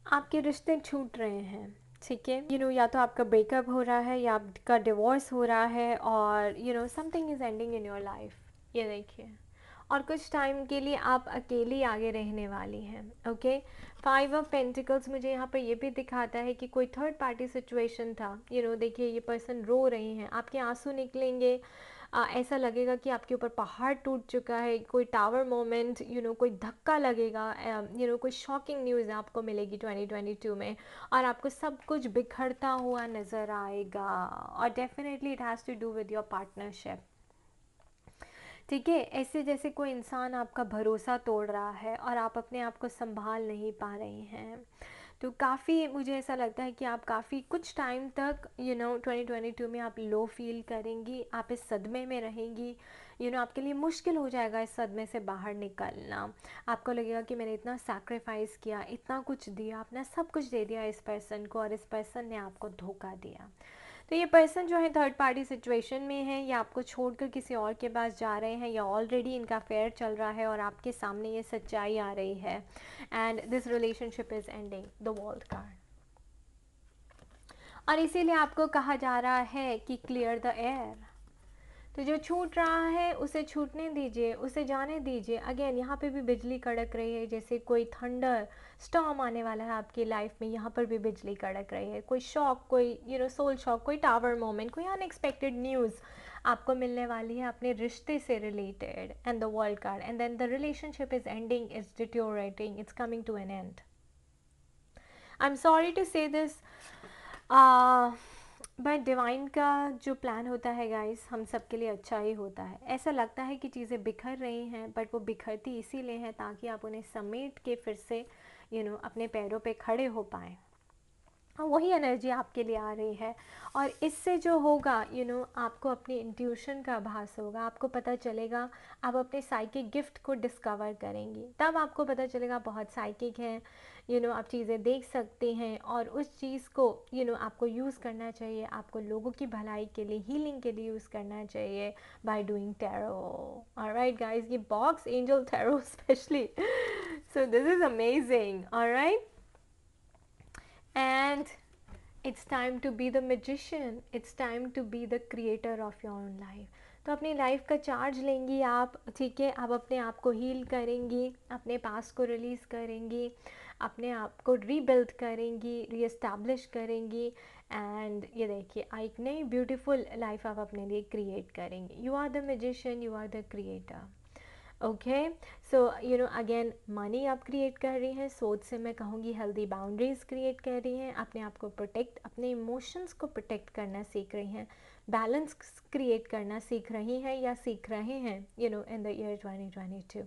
आपके रिश्ते छूट रहे हैं, ठीक है, या तो आपका ब्रेकअप हो रहा है या आपका डिवोर्स हो रहा है, और something is ending in your life, ये देखिए, और कुछ टाइम के लिए आप अकेली आगे रहने वाली हैं, ओके। फाइव ऑफ पेंटिकल्स मुझे यहाँ पर ये भी दिखाता है कि कोई थर्ड पार्टी सिचुएशन था, देखिए ये पर्सन रो रही हैं, आपके आंसू निकलेंगे, ऐसा लगेगा कि आपके ऊपर पहाड़ टूट चुका है, कोई टावर मोमेंट, कोई धक्का लगेगा, कोई शॉकिंग न्यूज़ आपको मिलेगी 2022 में, और आपको सब कुछ बिखरता हुआ नज़र आएगा, और definitely it has to do with your partnership, ठीक है। ऐसे जैसे कोई इंसान आपका भरोसा तोड़ रहा है और आप अपने आप को संभाल नहीं पा रही हैं, तो काफ़ी मुझे ऐसा लगता है कि आप काफ़ी कुछ टाइम तक 2022 में आप लो फील करेंगी, आप इस सदमे में रहेंगी, आपके लिए मुश्किल हो जाएगा इस सदमे से बाहर निकलना। आपको लगेगा कि मैंने इतना सैक्रिफाइस किया, इतना कुछ दिया, अपना सब कुछ दे दिया इस पर्सन को, और इस पर्सन ने आपको धोखा दिया। तो ये पर्सन जो है थर्ड पार्टी सिचुएशन में है, या आपको छोड़कर किसी और के पास जा रहे हैं, या ऑलरेडी इनका अफेयर चल रहा है और आपके सामने ये सच्चाई आ रही है, and this relationship is ending, the world card. और इसीलिए आपको कहा जा रहा है कि क्लियर द एयर, तो जो छूट रहा है उसे छूटने दीजिए, उसे जाने दीजिए। अगेन यहाँ पे भी बिजली कड़क रही है, जैसे कोई थंडर स्टॉर्म आने वाला है आपकी लाइफ में, यहाँ पर भी बिजली कड़क रही है, कोई शॉक, कोई सोल शॉक, कोई टावर मोमेंट, कोई अनएक्सपेक्टेड न्यूज़ आपको मिलने वाली है अपने रिश्ते से related, and the world card, and then the relationship is ending, it's deteriorating, it's coming to an end. I am sorry to say this, but divine का जो प्लान होता है गाइस, हम सब के लिए अच्छा ही होता है। ऐसा लगता है कि चीज़ें बिखर रही हैं, बट वो बिखरती इसीलिए हैं ताकि आप उन्हें समेट के फिर से अपने पैरों पे खड़े हो पाएँ। हाँ, वही एनर्जी आपके लिए आ रही है, और इससे जो होगा आपको अपनी इंट्यूशन का आभास होगा, आपको पता चलेगा, आप अपने साइकिक गिफ्ट को डिस्कवर करेंगी, तब आपको पता चलेगा बहुत साइकिक हैं, आप चीज़ें देख सकते हैं, और उस चीज़ को आपको यूज़ करना चाहिए, आपको लोगों की भलाई के लिए, हीलिंग के लिए यूज़ करना चाहिए by doing tarot. Alright guys, ये box angel tarot specially, so this is amazing. Alright, and it's time to be the magician, it's time to be the creator of your own life। तो अपनी लाइफ का चार्ज लेंगी आप, ठीक है, आप अपने आप को हील करेंगी, अपने पास को रिलीज़ करेंगी, अपने आप को रीबिल्ड करेंगी, रीएस्टैब्लिश करेंगी, एंड ये देखिए एक नई ब्यूटीफुल लाइफ आप अपने लिए क्रिएट करेंगी। You are the magician, you are the creator. Okay, so again money आप क्रिएट कर रही हैं, सोच से मैं कहूँगी हेल्दी बाउंड्रीज क्रिएट कर रही हैं, अपने आप को प्रोटेक्ट, अपने इमोशंस को प्रोटेक्ट करना सीख रही हैं, बैलेंस क्रिएट करना सीख रही हैं या सीख रहे हैं इन द ईयर 2022।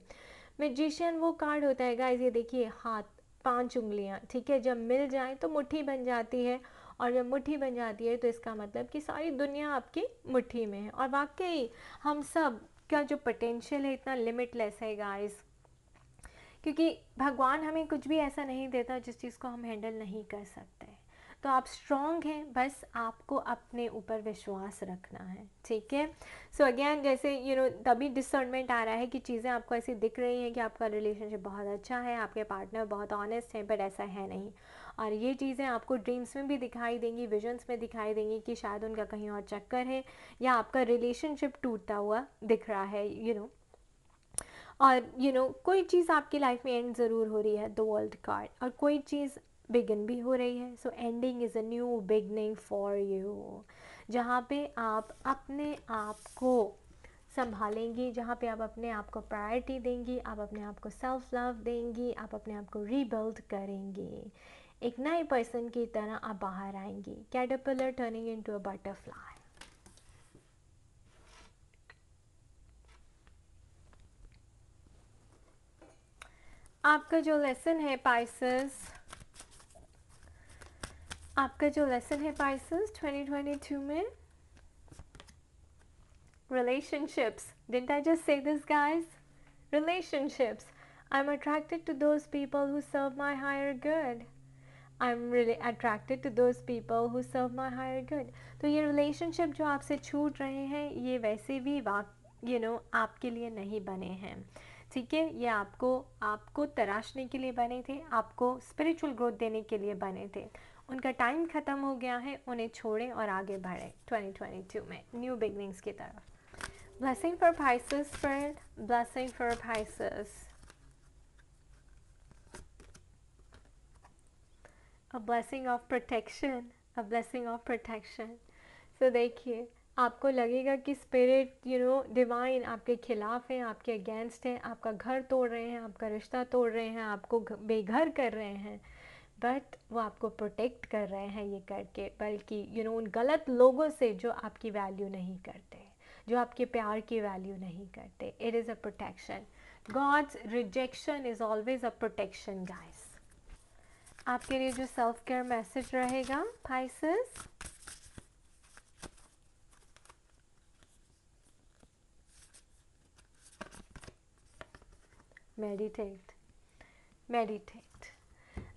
मैजिशियन वो कार्ड होता है गाइस, ये देखिए हाथ, 5 उंगलियां, ठीक है, जब मिल जाए तो मुट्ठी बन जाती है, और जब मुट्ठी बन जाती है तो इसका मतलब कि सारी दुनिया आपकी मुट्ठी में है। और वाकई हम सब का जो पोटेंशियल है इतना लिमिटलेस है गाइस, क्योंकि भगवान हमें कुछ भी ऐसा नहीं देता जिस चीज़ को हम हैंडल नहीं कर सकते। तो आप स्ट्रॉन्ग हैं, बस आपको अपने ऊपर विश्वास रखना है, ठीक है। सो अगेन जैसे तभी डिसर्नमेंट आ रहा है कि चीज़ें आपको ऐसी दिख रही हैं कि आपका रिलेशनशिप बहुत अच्छा है, आपके पार्टनर बहुत ऑनेस्ट हैं, बट ऐसा है नहीं। और ये चीज़ें आपको ड्रीम्स में भी दिखाई देंगी, विजन्स में दिखाई देंगी कि शायद उनका कहीं और चक्कर है, या आपका रिलेशनशिप टूटता हुआ दिख रहा है, और कोई चीज़ आपकी लाइफ में एंड ज़रूर हो रही है, द वर्ल्ड कार्ड, और कोई चीज़ बिगिन भी हो रही है। सो ending is a new beginning for you, जहाँ पे आप अपने आप को संभालेंगी, जहाँ पे आप अपने आप को प्रायोरिटी देंगी, आप अपने आप को सेल्फ लव देंगी, आप अपने आप को रीबिल्ड करेंगी, एक नए पर्सन की तरह आप बाहर आएंगी, caterpillar turning into a butterfly. आपका जो लेसन है पाइसेस, आपका जो लेसन है पाइसेस 2022 में, relationships. Didn't I just say this, guys? Relationships. I'm attracted to those people who serve my higher good. I'm really attracted to those people who serve my higher good. तो ये रिलेशनशिप जो आपसे छूट रहे हैं ये वैसे भी आपके लिए नहीं बने हैं, ठीक है। ये आपको तराशने के लिए बने थे, आपको स्पिरिचुअल ग्रोथ देने के लिए बने थे। उनका टाइम ख़त्म हो गया है, उन्हें छोड़ें और आगे बढ़ें 2022 में न्यू बिगनिंग्स की तरफ। Blessing for Pisces, Spirit. Blessing for Pisces. A blessing of protection. A blessing of protection. So देखिए आपको लगेगा कि स्पिरिट डिवाइन आपके खिलाफ है, आपके अगेंस्ट है, आपका घर तोड़ रहे हैं, आपका रिश्ता तोड़ रहे हैं, आपको बेघर कर रहे हैं, बट वो आपको प्रोटेक्ट कर रहे हैं ये करके, बल्कि उन गलत लोगों से जो आपकी वैल्यू नहीं करते, जो आपके प्यार की वैल्यू नहीं करते। It is a protection. God's rejection is always a protection guys. आपके लिए जो सेल्फ केयर मैसेज रहेगा पाइसेस, मेडिटेट, मेडिटेट।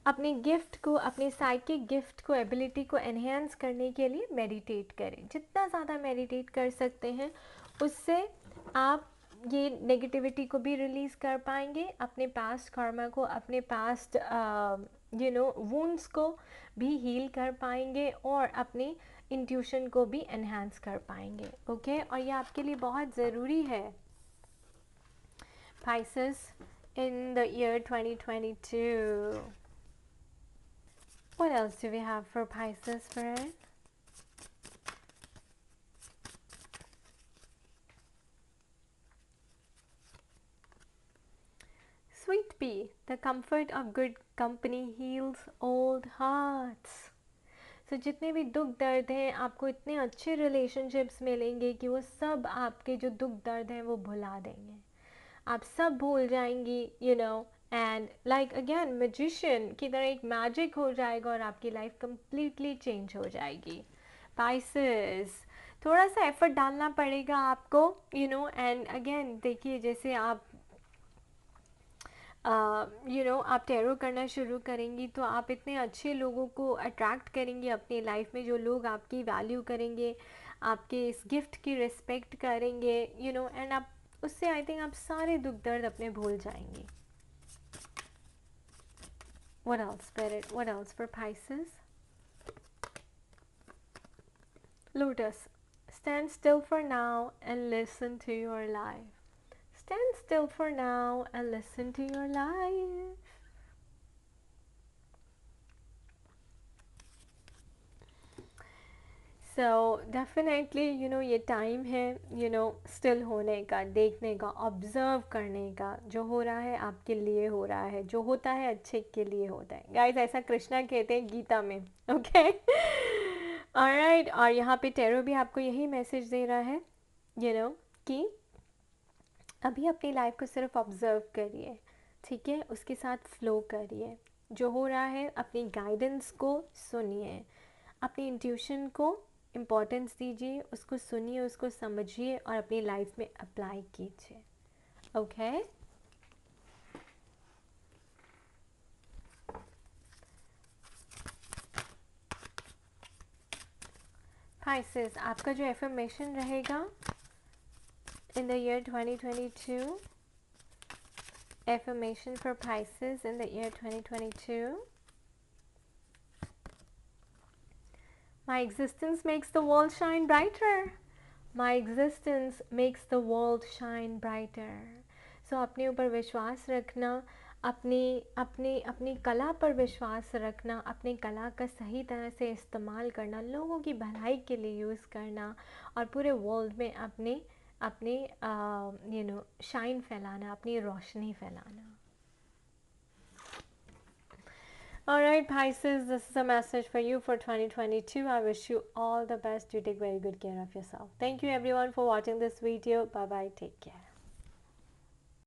अपने गिफ्ट को, अपने साइकिक गिफ्ट को, एबिलिटी को एनहेंस करने के लिए मेडिटेट करें। जितना ज़्यादा मेडिटेट कर सकते हैं उससे आप ये नेगेटिविटी को भी रिलीज़ कर पाएंगे, अपने पास्ट कर्मा को, अपने पास्ट वुंड्स को भी हील कर पाएंगे, और अपनी इंट्यूशन को भी एनहांस कर पाएंगे, ओके। और ये आपके लिए बहुत ज़रूरी है Pisces in the year 2022. What else do we have for Pisces, Spirit? Sweet pea, the comfort of good company heals old hearts. So जितने भी दुख दर्द हैं, आपको इतने अच्छे रिलेशनशिप्स मिलेंगे कि वो सब आपके जो दुख दर्द हैं वो भुला देंगे, आप सब भूल जाएंगी, एंड लाइक अगेन मैजिशियन की तरह एक मैजिक हो जाएगा और आपकी लाइफ कम्प्लीटली चेंज हो जाएगी। पाइसेस, थोड़ा सा एफर्ट डालना पड़ेगा आपको, एंड अगेन देखिए जैसे आप आप टैरो करना शुरू करेंगी तो आप इतने अच्छे लोगों को अट्रैक्ट करेंगी अपनी लाइफ में, जो लोग आपकी वैल्यू करेंगे, आपके इस गिफ्ट की रिस्पेक्ट करेंगे, एंड आप उससे आई थिंक आप सारे दुख दर्द अपने भूल जाएंगे। What else, Spirit? What else for Pisces? Lotus, stand still for now and listen to your life. Stand still for now and listen to your life. So definitely ये टाइम है स्टिल होने का, देखने का, ऑब्जर्व करने का। जो हो रहा है आपके लिए हो रहा है, जो होता है अच्छे के लिए होता है गाइस, ऐसा कृष्णा कहते हैं गीता में, ओके। ऑलराइट, और यहाँ पे टेरो भी आपको यही मैसेज दे रहा है कि अभी अपनी लाइफ को सिर्फ ऑब्जर्व करिए, ठीक है, उसके साथ फ्लो करिए, जो हो रहा है अपनी गाइडेंस को सुनिए, अपनी इंट्यूशन को इम्पोर्टेंस दीजिए, उसको सुनिए, उसको समझिए और अपनी लाइफ में अप्लाई कीजिए. ओके. Pisces, आपका जो एफर्मेशन रहेगा in the year 2022, affirmation for Pisces in the year 2022. My existence makes the world shine brighter. My existence makes the world shine brighter. So अपने ऊपर विश्वास रखना, अपनी अपनी अपनी कला पर विश्वास रखना, अपनी कला का सही तरह से इस्तेमाल करना, लोगों की भलाई के लिए यूज़ करना और पूरे वर्ल्ड में अपनी अपनी शाइन फैलाना, अपनी रोशनी फैलाना. Alright, Pisces, this is a message for you for 2022. I wish you all the best. You take very good care of yourself. Thank you everyone for watching this video. Bye bye. Take care.